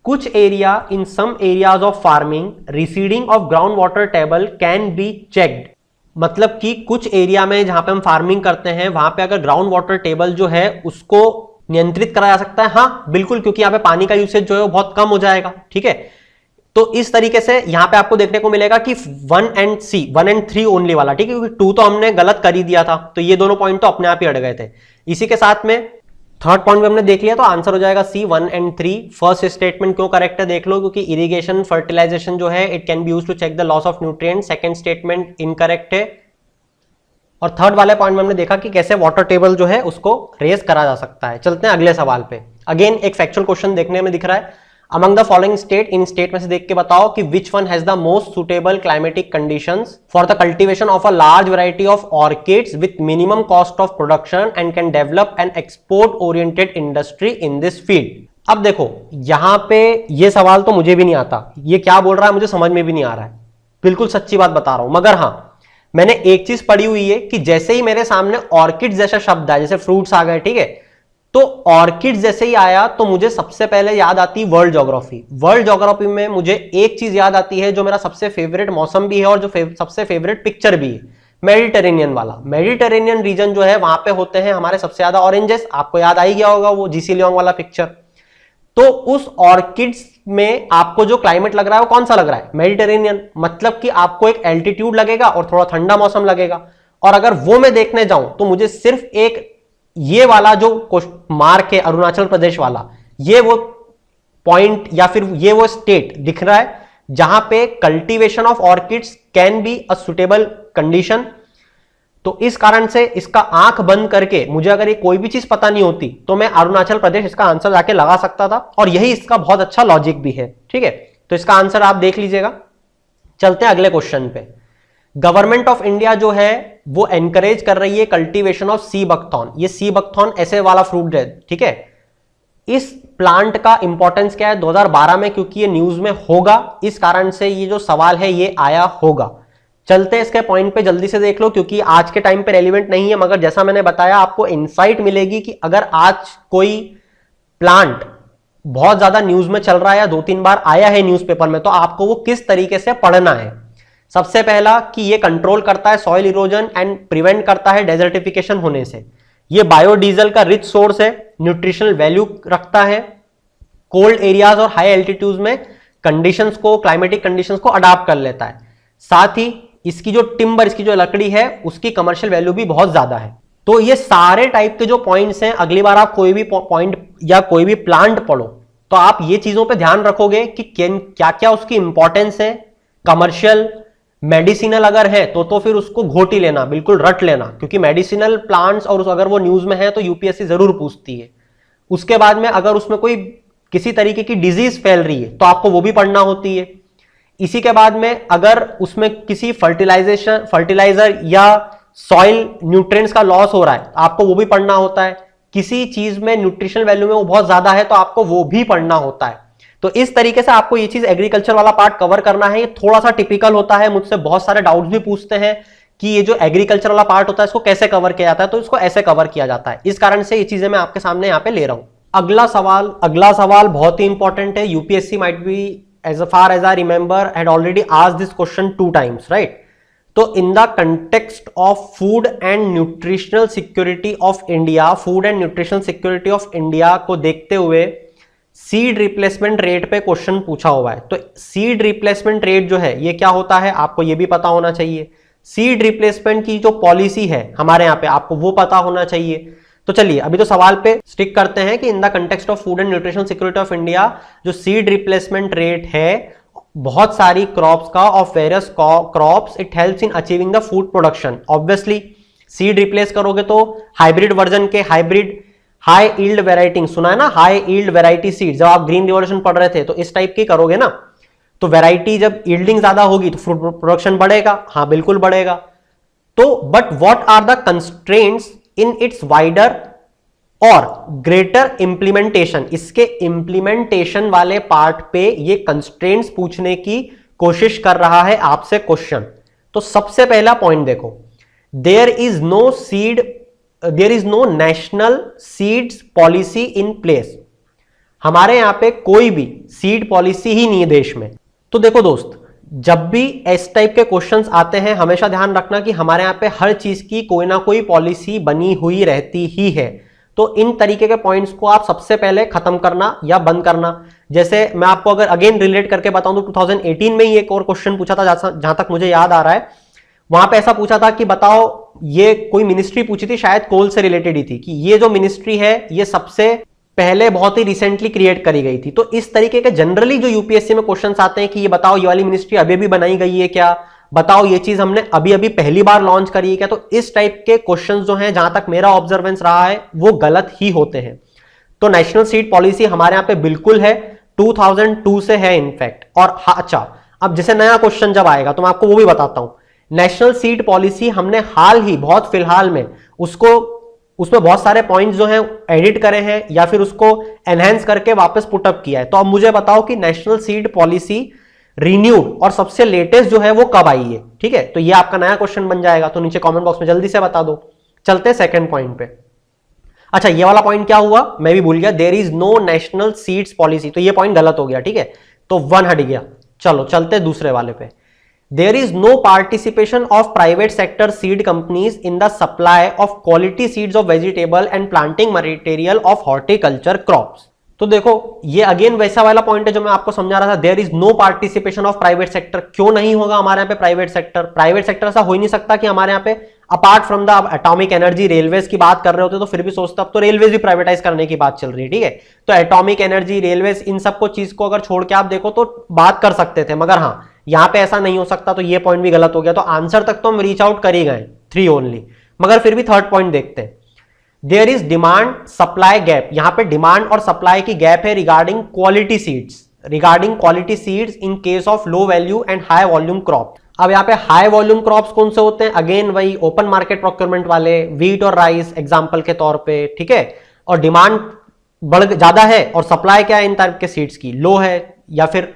कुछ area in some areas of farming receding of ground water table can be checked. मतलब कि कुछ एरिया में जहां पे हम फार्मिंग करते हैं वहां पे अगर ग्राउंड वाटर टेबल जो है उसको नियंत्रित करा जा सकता है। हाँ बिल्कुल, क्योंकि यहां पे पानी का यूसेज जो है वो बहुत कम हो जाएगा, ठीक है। तो इस तरीके से यहां पे आपको देखने को मिलेगा कि 1 एंड 3 ओनली वाला, ठीक है, क्योंकि 2 तो हमने गलत कर ही दिया था, तो ये दोनों पॉइंट तो अपने आप ही अड़ गए थे। इसी के साथ में थर्ड पॉइंट में हमने देख लिया, तो आंसर हो जाएगा सी 1 एंड 3। फर्स्ट स्टेटमेंट क्यों करेक्ट है देख लो, क्योंकि इरिगेशन फर्टिलाइजेशन जो है it can be used to check the loss of nutrient. Second statement incorrect है। और थर्ड वाले पॉइंट में हमने देखा कि कैसे वाटर टेबल जो है उसको रेज करा जा सकता है। चलते हैं अगले सवाल पे। अगेन एक फैक्चुअल क्वेश्चन देखने में दिख रहा है। Among the following state, in state में से देख के बताओ कि which one has the most suitable climatic conditions for the cultivation of a large variety of orchids with minimum cost of production and can develop an export oriented industry in this field. अब देखो यहां पे ये सवाल तो मुझे भी नहीं आता, ये क्या बोल रहा है मुझे समझ में भी नहीं आ रहा है, बिल्कुल सच्ची बात बता रहा हूं। मगर हाँ मैंने एक चीज पढ़ी हुई है कि जैसे ही मेरे सामने ऑर्किड जैसा शब्द है, जैसे फ्रूट्स आ गए, ठीक है, तो ऑर्किड जैसे ही आया तो मुझे सबसे पहले याद आती वर्ल्ड ज्योग्राफी। वर्ल्ड ज्योग्राफी में मुझे एक चीज याद आती है जो मेरा सबसे फेवरेट मौसम भी है और जो सबसे फेवरेट पिक्चर भी है, मेडिटेरेनियन वाला। मेडिटेरेनियन रीजन जो है वहां पे होते हैं हमारे सबसे ज्यादा ऑरेंजेस, आपको याद आ ही गया होगा वो जीसी लियोंग वाला पिक्चर। तो उस ऑर्किड्स में आपको जो क्लाइमेट लग रहा है वो कौन सा लग रहा है? मेडिटेरेनियन। मतलब कि आपको एक एल्टीट्यूड लगेगा और थोड़ा ठंडा मौसम लगेगा। और अगर वो मैं देखने जाऊं तो मुझे सिर्फ एक ये वाला जो मार्क है अरुणाचल प्रदेश वाला, ये वो पॉइंट या फिर ये वो स्टेट दिख रहा है जहां पे cultivation of orchids can be a suitable condition. तो इस कारण से इसका आंख बंद करके मुझे अगर ये कोई भी चीज पता नहीं होती तो मैं अरुणाचल प्रदेश इसका आंसर जाके लगा सकता था, और यही इसका बहुत अच्छा लॉजिक भी है, ठीक है। तो इसका आंसर आप देख लीजिएगा। चलते हैं अगले क्वेश्चन पे। गवर्नमेंट ऑफ इंडिया जो है वो एनकरेज कर रही है कल्टीवेशन ऑफ सी बकथॉर्न। ये सी बकथॉर्न ऐसे वाला फ्रूट है, ठीक है। इस प्लांट का इंपॉर्टेंस क्या है 2012 में, क्योंकि ये न्यूज में होगा, इस कारण से ये जो सवाल है ये आया होगा। चलते हैं इसके पॉइंट पे जल्दी से देख लो, क्योंकि आज के टाइम पे रेलिवेंट नहीं है, मगर जैसा मैंने बताया आपको इंसाइट मिलेगी कि अगर आज कोई प्लांट बहुत ज्यादा न्यूज में चल रहा है या 2-3 बार आया है न्यूज़पेपर में, तो आपको वो किस तरीके से पढ़ना है। सबसे पहला कि ये कंट्रोल करता है सॉइल इरोजन एंड प्रिवेंट करता है डेजर्टिफिकेशन होने से। ये बायोडीजल का रिच सोर्स है, न्यूट्रिशनल वैल्यू रखता है, कोल्ड एरियाज और हाई एल्टीट्यूड में कंडीशंस को, क्लाइमेटिक कंडीशंस को अडाप्ट कर लेता है। साथ ही इसकी जो टिम्बर, इसकी जो लकड़ी है उसकी कमर्शियल वैल्यू भी बहुत ज्यादा है। तो ये सारे टाइप के जो पॉइंट्स हैं, अगली बार आप कोई भी पॉइंट या कोई भी प्लांट पढ़ो तो आप ये चीजों पे ध्यान रखोगे कि क्या क्या उसकी इंपॉर्टेंस है। कमर्शियल, मेडिसिनल अगर है तो फिर उसको घोट ही लेना, बिल्कुल रट लेना, क्योंकि मेडिसिनल प्लांट्स और अगर वो न्यूज में है तो यूपीएससी जरूर पूछती है। उसके बाद में अगर उसमें कोई किसी तरीके की डिजीज फैल रही है तो आपको वो भी पढ़ना होती है। इसी के बाद में अगर उसमें किसी फर्टिलाइजर या सॉइल न्यूट्रिएंट्स का लॉस हो रहा है आपको वो भी पढ़ना होता है। किसी चीज में न्यूट्रिशनल वैल्यू में वो बहुत ज्यादा है तो आपको वो भी पढ़ना होता है। तो इस तरीके से आपको ये चीज एग्रीकल्चर वाला पार्ट कवर करना है। ये थोड़ा सा टिपिकल होता है, मुझसे बहुत सारे डाउट्स भी पूछते हैं कि ये जो एग्रीकल्चर वाला पार्ट होता है इसको कैसे कवर किया जाता है, तो इसको ऐसे कवर किया जाता है। इस कारण से ये चीजें मैं आपके सामने यहाँ पे ले रहा हूं। अगला सवाल बहुत ही इंपॉर्टेंट है। UPSC might be as far as I remember had already asked this question 2 times, right? तो in the context of food and nutritional security of India को देखते हुए सीड रिप्लेसमेंट रेट पे क्वेश्चन पूछा हुआ है। तो सीड रिप्लेसमेंट रेट जो है ये क्या होता है आपको ये भी पता होना चाहिए। सीड रिप्लेसमेंट की जो पॉलिसी है हमारे यहाँ पे आपको वो पता होना चाहिए। तो चलिए अभी तो सवाल पे स्टिक करते हैं कि in the context of food and nutrition security of India जो सीड रिप्लेसमेंट रेट है बहुत सारी क्रॉप्स का of various crops it helps in achieving the food production. Obviously seed replace करोगे तो हाइब्रिड वर्जन के हाइब्रिड हाई ईल्ड वेराइटी सुना है ना, हाई ईल्ड वेराइटी सीड जब आप ग्रीन रिवॉल्यूशन पढ़ रहे थे तो इस टाइप की करोगे ना। तो वेराइटी जब ईल्डिंग ज्यादा होगी तो फूड प्रोडक्शन बढ़ेगा, हाँ बिल्कुल बढ़ेगा। तो but what are the constraints in its wider और ग्रेटर इंप्लीमेंटेशन, इसके इंप्लीमेंटेशन वाले पार्ट पे ये कंस्ट्रेंट्स पूछने की कोशिश कर रहा है आपसे क्वेश्चन। तो सबसे पहला पॉइंट देखो, there is no national seeds policy in place. हमारे यहां पे कोई भी सीड पॉलिसी ही नहीं है देश में। तो देखो दोस्त, जब भी इस टाइप के क्वेश्चंस आते हैं हमेशा ध्यान रखना कि हमारे यहाँ पे हर चीज की कोई ना कोई पॉलिसी बनी हुई रहती ही है। तो इन तरीके के पॉइंट्स को आप सबसे पहले खत्म करना या बंद करना। जैसे मैं आपको अगर अगेन रिलेट करके बताऊं तो 2018 में ही एक और क्वेश्चन पूछा था जहां तक मुझे याद आ रहा है। वहां पे ऐसा पूछा था कि बताओ, ये कोई मिनिस्ट्री पूछी थी शायद कोल से रिलेटेड ही थी, कि ये जो मिनिस्ट्री है ये सबसे पहले बहुत ही रिसेंटली क्रिएट करी गई थी। तो इस तरीके के जनरली जो यूपीएससी में क्वेश्चंस आते हैं कि ये बताओ ये वाली मिनिस्ट्री अभी अभी बनाई गई है क्या, बताओ ये चीज हमने अभी अभी पहली बार लॉन्च करी है क्या। तो इस टाइप के क्वेश्चंस जो हैं जहां तक मेरा ऑब्जर्वेंस रहा है वो गलत ही होते हैं। तो नेशनल सीड पॉलिसी हमारे यहाँ पे बिल्कुल है, 2002 से है इनफैक्ट। और अच्छा, अब जैसे नया क्वेश्चन जब आएगा तो मैं आपको वो भी बताता हूं। नेशनल सीड पॉलिसी हमने हाल ही बहुत फिलहाल में उसमें बहुत सारे पॉइंट्स जो हैं एडिट करे हैं या फिर उसको एनहेंस करके वापस पुटअप किया है। तो अब मुझे बताओ कि नेशनल सीड पॉलिसी रिन्यूड और सबसे लेटेस्ट जो है वो कब आई है। ठीक है, तो ये आपका नया क्वेश्चन बन जाएगा। तो नीचे कमेंट बॉक्स में जल्दी से बता दो। चलते सेकंड पॉइंट पे। अच्छा, ये वाला पॉइंट क्या हुआ मैं भी भूल गया, there is no national seeds policy. तो ये पॉइंट गलत हो गया। ठीक है, तो 1 हट गया। चलो चलते दूसरे वाले पे। There is no participation of private sector seed companies in the supply of quality seeds of vegetable and planting material of horticulture crops. तो देखो ये अगेन वैसा वाला पॉइंट है जो मैं आपको समझा रहा था। There is no participation of private sector. क्यों नहीं होगा हमारे यहाँ पे प्राइवेट सेक्टर ऐसा हो ही नहीं सकता कि हमारे यहाँ पे apart from the atomic energy railways की बात कर रहे होते तो फिर भी सोचता, अब तो रेलवेज भी प्राइवेटाइज करने की बात चल रही है। ठीक है, तो एटॉमिक एनर्जी रेलवेज इन सबको चीज को अगर छोड़ के आप देखो तो बात कर सकते थे, मगर हाँ यहां पे ऐसा नहीं हो सकता। तो ये पॉइंट भी गलत हो गया। तो आंसर तक तो हम रीच आउट कर ही गए 3 ओनली, मगर फिर भी थर्ड पॉइंट देखते हैं। There is demand supply gap. यहां पे डिमांड और सप्लाई की गैप है regarding quality seeds in case of low value and high volume crop. अब यहाँ पे हाई वॉल्यूम क्रॉप्स कौन से होते हैं, अगेन वही ओपन मार्केट प्रोक्योरमेंट वाले, व्हीट और राइस एग्जांपल के तौर पे। ठीक है, और डिमांड ज्यादा है और सप्लाई क्या है इन टाइप के सीड्स की लो है, या फिर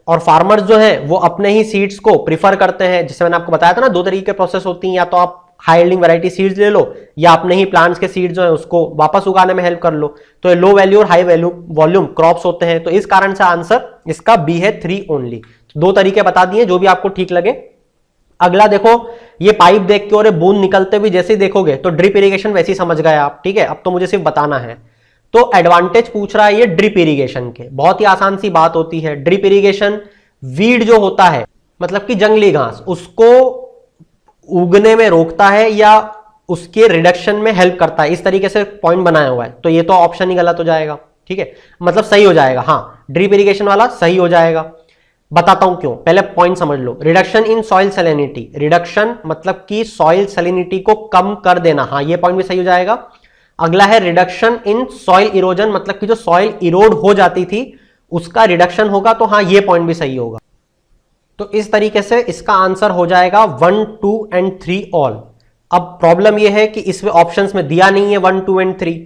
और फार्मर्स जो है वो अपने ही सीड्स को प्रीफर करते हैं। जैसे मैंने आपको बताया था ना, 2 तरीके के प्रोसेस होती हैं, या तो आप हाई यील्डिंग वैरायटी सीड्स ले लो या अपने ही प्लांट्स के सीड्स जो है उसको वापस उगाने में हेल्प कर लो। तो ये लो वैल्यू और हाई वैल्यू वॉल्यूम क्रॉप्स होते हैं। तो इस कारण से आंसर इसका बी है 3 ओनली। 2 तरीके बता दिए, जो भी आपको ठीक लगे। अगला देखो, ये पाइप देख के और बूंद निकलते भी जैसे ही देखोगे तो ड्रिप इरिगेशन वैसे ही समझ गए आप। ठीक है, अब तो मुझे सिर्फ बताना है। तो एडवांटेज पूछ रहा है ये ड्रिप इरिगेशन के। बहुत ही आसान सी बात होती है। ड्रिप इरिगेशन वीड जो होता है, मतलब कि जंगली घास, उसको उगने में रोकता है या उसके रिडक्शन में हेल्प करता है। इस तरीके से पॉइंट बनाया हुआ है। तो ये तो ऑप्शन ही गलत हो जाएगा। ठीक है, मतलब सही हो जाएगा। हाँ, ड्रिप इरिगेशन वाला सही हो जाएगा। बताता हूं क्यों, पहले पॉइंट समझ लो। Reduction in soil salinity, reduction मतलब कि सॉइल सैलिनिटी को कम कर देना। हाँ, ये पॉइंट भी सही हो जाएगा। अगला है रिडक्शन इन सॉइल इरोजन, मतलब कि जो सॉइल इरोड हो जाती थी उसका रिडक्शन होगा, तो हाँ ये पॉइंट भी सही होगा। तो इस तरीके से इसका आंसर हो जाएगा 1, 2 एंड 3 ऑल। अब प्रॉब्लम यह है कि इसमें ऑप्शंस में दिया नहीं है 1, 2 एंड 3,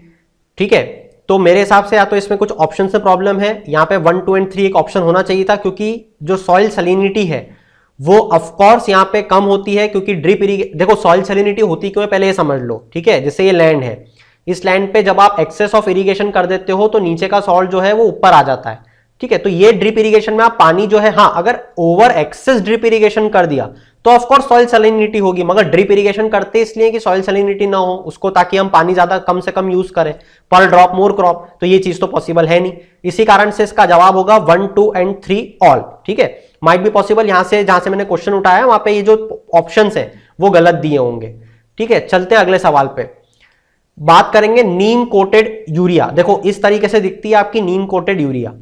ठीक है। तो मेरे हिसाब से या तो इसमें कुछ ऑप्शन से प्रॉब्लम है, यहां पे 1, 2 एंड 3 एक ऑप्शन होना चाहिए था, क्योंकि जो सॉइल सैलिनिटी है वो ऑफकोर्स यहां पे कम होती है, क्योंकि ड्रिप इरिगेशन, देखो सॉइल सैलिनिटी होती क्यों है पहले ये समझ लो, ठीक है। जैसे ये लैंड है, इस लैंड पे जब आप एक्सेस ऑफ इरिगेशन कर देते हो तो नीचे का सॉल्ट जो है वो ऊपर आ जाता है, ठीक है। तो ये ड्रिप इरिगेशन में आप पानी जो है, हाँ अगर ओवर एक्सेस ड्रिप इरिगेशन कर दिया तो ऑफ कोर्स सॉइल सैलिनिटी होगी, मगर ड्रिप इरिगेशन करते इसलिए कि सॉइल सैलिनिटी ना हो उसको, ताकि हम पानी ज्यादा कम से कम यूज करें, पर ड्रॉप मोर क्रॉप, तो ये चीज तो पॉसिबल है नहीं। इसी कारण से इसका जवाब होगा 1, 2 एंड 3 ऑल, ठीक है। माइट बी पॉसिबल यहां से जहां से मैंने क्वेश्चन उठाया वहां पे ये जो ऑप्शंस है वो गलत दिए होंगे, ठीक है। चलते हैं अगले सवाल पे, बात करेंगे नीम कोटेड यूरिया। देखो इस तरीके से दिखती है आपकी नीम कोटेड यूरिया।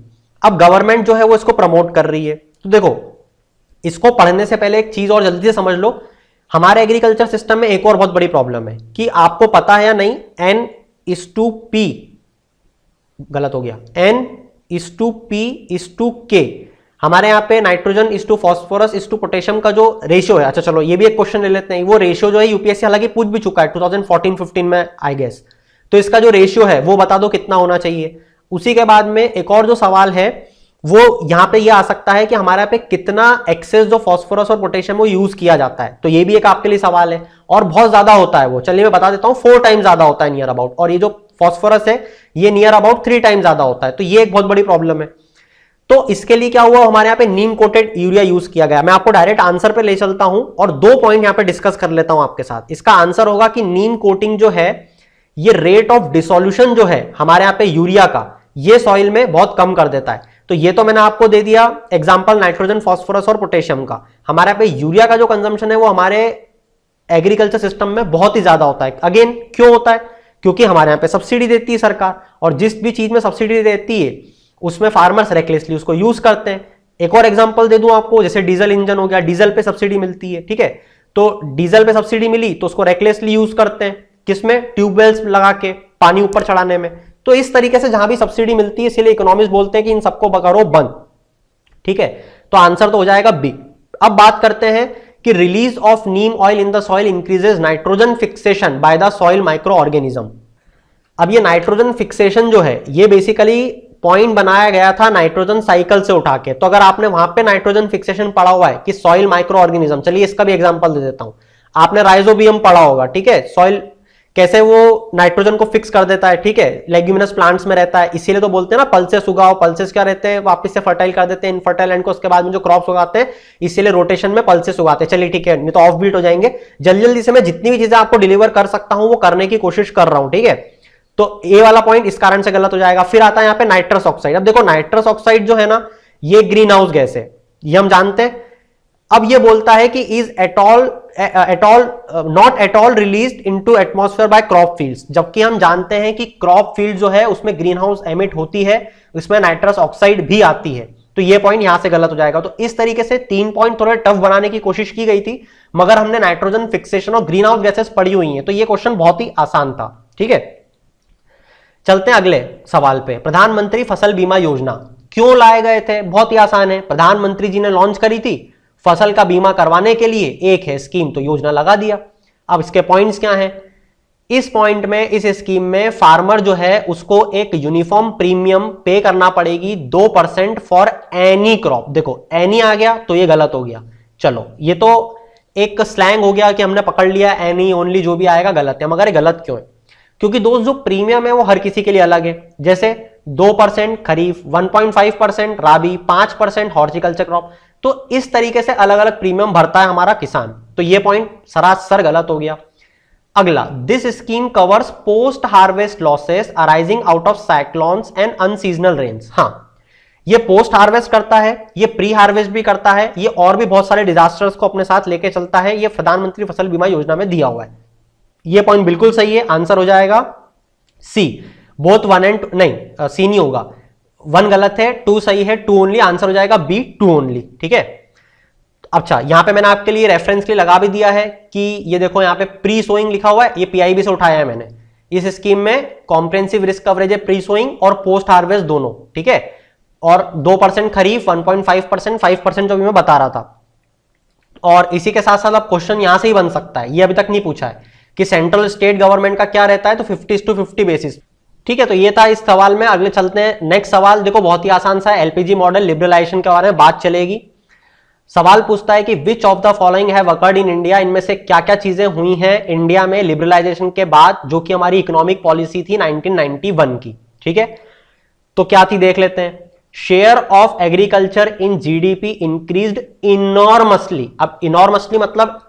अब गवर्नमेंट जो है वो इसको प्रमोट कर रही है, तो देखो इसको पढ़ने से पहले एक चीज और जल्दी से समझ लो, हमारे एग्रीकल्चर सिस्टम में एक और बहुत बड़ी प्रॉब्लम है कि आपको पता है या नहीं, N/P, गलत हो गया, N/P/K, हमारे यहाँ पे नाइट्रोजन/फॉस्फोरस/पोटेशियम का जो रेशियो है, अच्छा चलो ये भी एक क्वेश्चन ले लेते हैं, वो रेशियो जो है यूपीएससी हालांकि पूछ भी चुका है 2014-15 में आई गेस, तो इसका जो रेशियो है वो बता दो कितना होना चाहिए। उसी के बाद में एक और जो सवाल है वो यहां पे ये आ सकता है कि हमारे यहाँ पे कितना एक्सेस जो फॉस्फोरस और पोटेशियम वो यूज किया जाता है, तो ये भी एक आपके लिए सवाल है, और बहुत ज्यादा होता है वो, चलिए मैं बता देता हूं 4 टाइम ज्यादा होता है नियर अबाउट, और ये जो फॉस्फोरस है ये नियर अबाउट 3 टाइम ज्यादा होता है, तो ये एक बहुत बड़ी प्रॉब्लम है। तो इसके लिए क्या हुआ, हमारे यहाँ पे नीम कोटेड यूरिया यूज किया गया। मैं आपको डायरेक्ट आंसर पे ले चलता हूं और 2 पॉइंट यहां पे डिस्कस कर लेता हूं आपके साथ। इसका आंसर होगा कि नीम कोटिंग जो है ये रेट ऑफ डिसोल्यूशन जो है हमारे यहाँ पे यूरिया का, ये सॉइल में बहुत कम कर देता है। तो ये तो मैंने आपको दे दिया एग्जांपल नाइट्रोजन, फॉस्फोरस और पोटेशियम का। हमारे यहाँ पे यूरिया का जो कंजम्पशन है वो हमारे एग्रीकल्चर सिस्टम में बहुत ही ज्यादा होता है। अगेन क्यों होता है, क्योंकि हमारे यहाँ पे सब्सिडी देती है सरकार, और जिस भी चीज में सब्सिडी देती है उसमें फार्मर्स रेकलेसली उसको यूज करते हैं। एक और एग्जांपल दे दूं आपको, जैसे डीजल इंजन हो गया, डीजल पे सब्सिडी मिलती है, ठीक है। तो डीजल पे सब्सिडी मिली तो उसको रेकलेसली यूज करते हैं, किसमें, ट्यूबवेल्स लगा के पानी ऊपर चढ़ाने में। तो इस तरीके से जहां भी सब्सिडी मिलती है, इसीलिए इकोनॉमिस्ट बोलते हैं कि इन सबको करो बंद, ठीक है। तो आंसर तो हो जाएगा बी। अब बात करते हैं कि release of Neem oil in the soil increases nitrogen fixation by the soil micro organism. अब ये नाइट्रोजन फिक्सेशन जो है ये बेसिकली पॉइंट बनाया गया था नाइट्रोजन साइकिल से उठा के। तो अगर आपने वहां पे नाइट्रोजन फिक्सेशन पढ़ा हुआ है कि सॉइल माइक्रो ऑर्गेनिज्म, चलिए इसका भी एग्जांपल दे देता हूं। आपने राइजोबियम पढ़ा होगा, ठीक है, सॉइल कैसे वो नाइट्रोजन को फिक्स कर देता है, ठीक है, लेग्यूमिनस प्लांट्स में रहता है, इसीलिए तो बोलते हैं ना पल्सेस उगाओ। पल्सेस क्या रहते हैं, वापस से फर्टाइल कर देते हैं इनफर्टाइल लैंड को, उसके बाद में जो क्रॉप्स उगाते हैं, इसीलिए रोटेशन में पल्सेस उगाते हैं। चलिए ठीक है, नहीं तो ऑफ बीट हो जाएंगे। जल्दी जल्दी से मैं जितनी भी चीजें आपको डिलीवर कर सकता हूं वो करने की कोशिश कर रहा हूं, ठीक है। तो ए वाला पॉइंट इस कारण से गलत हो जाएगा। फिर आता है यहाँ पे नाइट्रस ऑक्साइड। अब देखो नाइट्रस ऑक्साइड जो है ना ये ग्रीन हाउस गैस है, ये हम जानते हैं। अब ये बोलता है कि is not at all released into atmosphere by crop fields, जबकि हम जानते हैं कि क्रॉप फील्ड जो है उसमें ग्रीन हाउस एमिट होती है, उसमें नाइट्रस ऑक्साइड भी आती है। तो ये पॉइंट यहां से गलत हो जाएगा। तो इस तरीके से 3 पॉइंट थोड़े टफ बनाने की कोशिश की गई थी, मगर हमने नाइट्रोजन फिक्सेशन और ग्रीन हाउस गैसेस पढ़ी हुई है, तो ये क्वेश्चन बहुत ही आसान था, ठीक है। चलते हैं अगले सवाल पे। प्रधानमंत्री फसल बीमा योजना क्यों लाए गए थे, बहुत ही आसान है। प्रधानमंत्री जी ने लॉन्च करी थी फसल का बीमा करवाने के लिए, एक है स्कीम, तो योजना लगा दिया। अब इसके पॉइंट्स क्या हैं, इस पॉइंट में, इस स्कीम में फार्मर जो है उसको एक यूनिफॉर्म प्रीमियम पे करना पड़ेगी 2% फॉर एनी क्रॉप। देखो एनी आ गया तो ये गलत हो गया, चलो ये तो एक स्लैंग हो गया कि हमने पकड़ लिया, एनी ओनली जो भी आएगा गलत है। मगर ये गलत क्यों है, क्योंकि दोस्त जो प्रीमियम है वो हर किसी के लिए अलग है। जैसे 2% खरीफ, 1.5% राबी, 5% हॉर्टिकल्चर क्रॉप, तो इस तरीके से अलग अलग प्रीमियम भरता है हमारा किसान। तो ये पॉइंट सरासर गलत हो गया। अगला, this scheme covers post harvest losses arising out of cyclones and unseasonal rains. हाँ, ये पोस्ट हार्वेस्ट करता है, ये प्री हार्वेस्ट भी करता है, ये और भी बहुत सारे डिजास्टर्स को अपने साथ लेके चलता है। ये प्रधानमंत्री फसल बीमा योजना में दिया हुआ है। ये पॉइंट बिल्कुल सही है, आंसर हो जाएगा सी। बोथ 1 एंड नहीं, सी नहीं होगा, 1 गलत है, 2 सही है, 2 ओनली, आंसर हो जाएगा बी, 2 ओनली, ठीक है। अच्छा, यहां पे मैंने आपके लिए रेफरेंस के लिए लगा भी दिया है कि ये देखो यहाँ पे प्री सोइंग लिखा हुआ है, ये पीआईबी से उठाया है मैंने। इस स्कीम में कॉम्प्रिहेंसिव रिस्क कवरेज है प्री सोइंग और पोस्ट हार्वेस्ट दोनों, ठीक है। और 2% खरीफ, 1.5%, 5% जो भी मैं बता रहा था। और इसी के साथ साथ अब क्वेश्चन यहां से ही बन सकता है, ये अभी तक नहीं पूछा है कि सेंट्रल स्टेट गवर्नमेंट का क्या रहता है, तो 50:50 बेसिस, ठीक है। तो ये था इस सवाल में। अगले चलते हैं नेक्स्ट सवाल। देखो बहुत ही आसान सा है, एलपीजी मॉडल लिबरलाइजेशन के बारे में बात चलेगी। सवाल पूछता है कि which of the following have occurred in India, इनमें से क्या क्या चीजें हुई हैं इंडिया में लिबरलाइजेशन के बाद, जो कि हमारी इकोनॉमिक पॉलिसी थी 1991 की, ठीक है। तो क्या थी देख लेते हैं। Share of agriculture in GDP increased enormously. अब इनॉर्मसली मतलब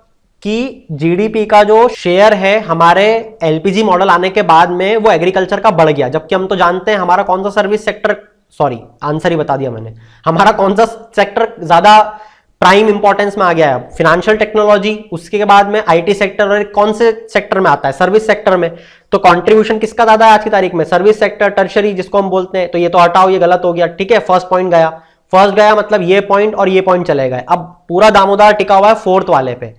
कि जीडीपी का जो शेयर है हमारे एलपीजी मॉडल आने के बाद में वो एग्रीकल्चर का बढ़ गया, जबकि हम तो जानते हैं हमारा कौन सा सर्विस सेक्टर, सॉरी आंसर ही बता दिया मैंने, हमारा कौन सा सेक्टर ज्यादा प्राइम इंपॉर्टेंस में आ गया है, फाइनेंशियल टेक्नोलॉजी, उसके बाद में आईटी सेक्टर, और कौन से सेक्टर में आता है, सर्विस सेक्टर में। तो कंट्रीब्यूशन किसका ज्यादा है आज की तारीख में, सर्विस सेक्टर, टर्शरी जिसको हम बोलते हैं। तो ये तो हटाओ, ये गलत हो गया, ठीक है। फर्स्ट पॉइंट गया, फर्स्ट गया मतलब ये पॉइंट और ये पॉइंट चले गए। अब पूरा दामोदार टिका हुआ है फोर्थ वाले पे।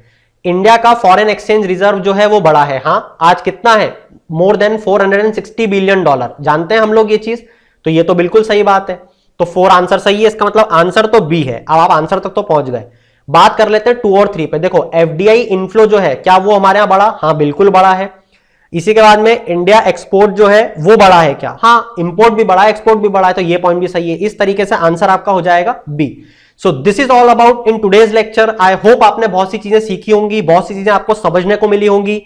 इंडिया का फॉरेन एक्सचेंज रिजर्व जो है वो बड़ा है, हाँ आज कितना है, मोर देन $460 बिलियन, जानते हैं हम लोग ये चीज। तो ये तो बिल्कुल सही बात है, तो 4 आंसर सही है, इसका मतलब आंसर तो बी है। अब आप आंसर तक तो पहुंच गए। बात कर लेते हैं 2 और 3 पे। देखो एफडीआई इनफ्लो जो है क्या वो हमारे यहां बड़ा, हाँ बिल्कुल बड़ा है। इसी के बाद में इंडिया एक्सपोर्ट जो है वो बड़ा है क्या, हाँ इंपोर्ट भी बड़ा है, एक्सपोर्ट भी बड़ा है, तो ये पॉइंट भी सही है। इस तरीके से आंसर आपका हो जाएगा B. So this is all about in today's lecture. I hope आपने बहुत सी चीजें सीखी होंगी, बहुत सी चीजें आपको समझने को मिली होंगी।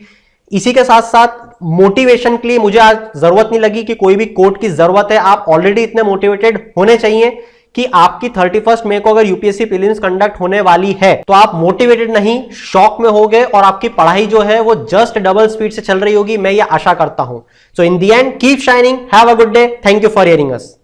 इसी के साथ साथ मोटिवेशन के लिए मुझे आज जरूरत नहीं लगी कि कोई भी कोट की जरूरत है, आप ऑलरेडी इतने मोटिवेटेड होने चाहिए कि आपकी 31 मई को अगर यूपीएससी प्रीलिम्स कंडक्ट होने वाली है तो आप मोटिवेटेड नहीं शॉक में होगे, और आपकी पढ़ाई जो है वो जस्ट डबल स्पीड से चल रही होगी, मैं ये आशा करता हूं। So in the end keep shining, have a good day, thank you for hearing us.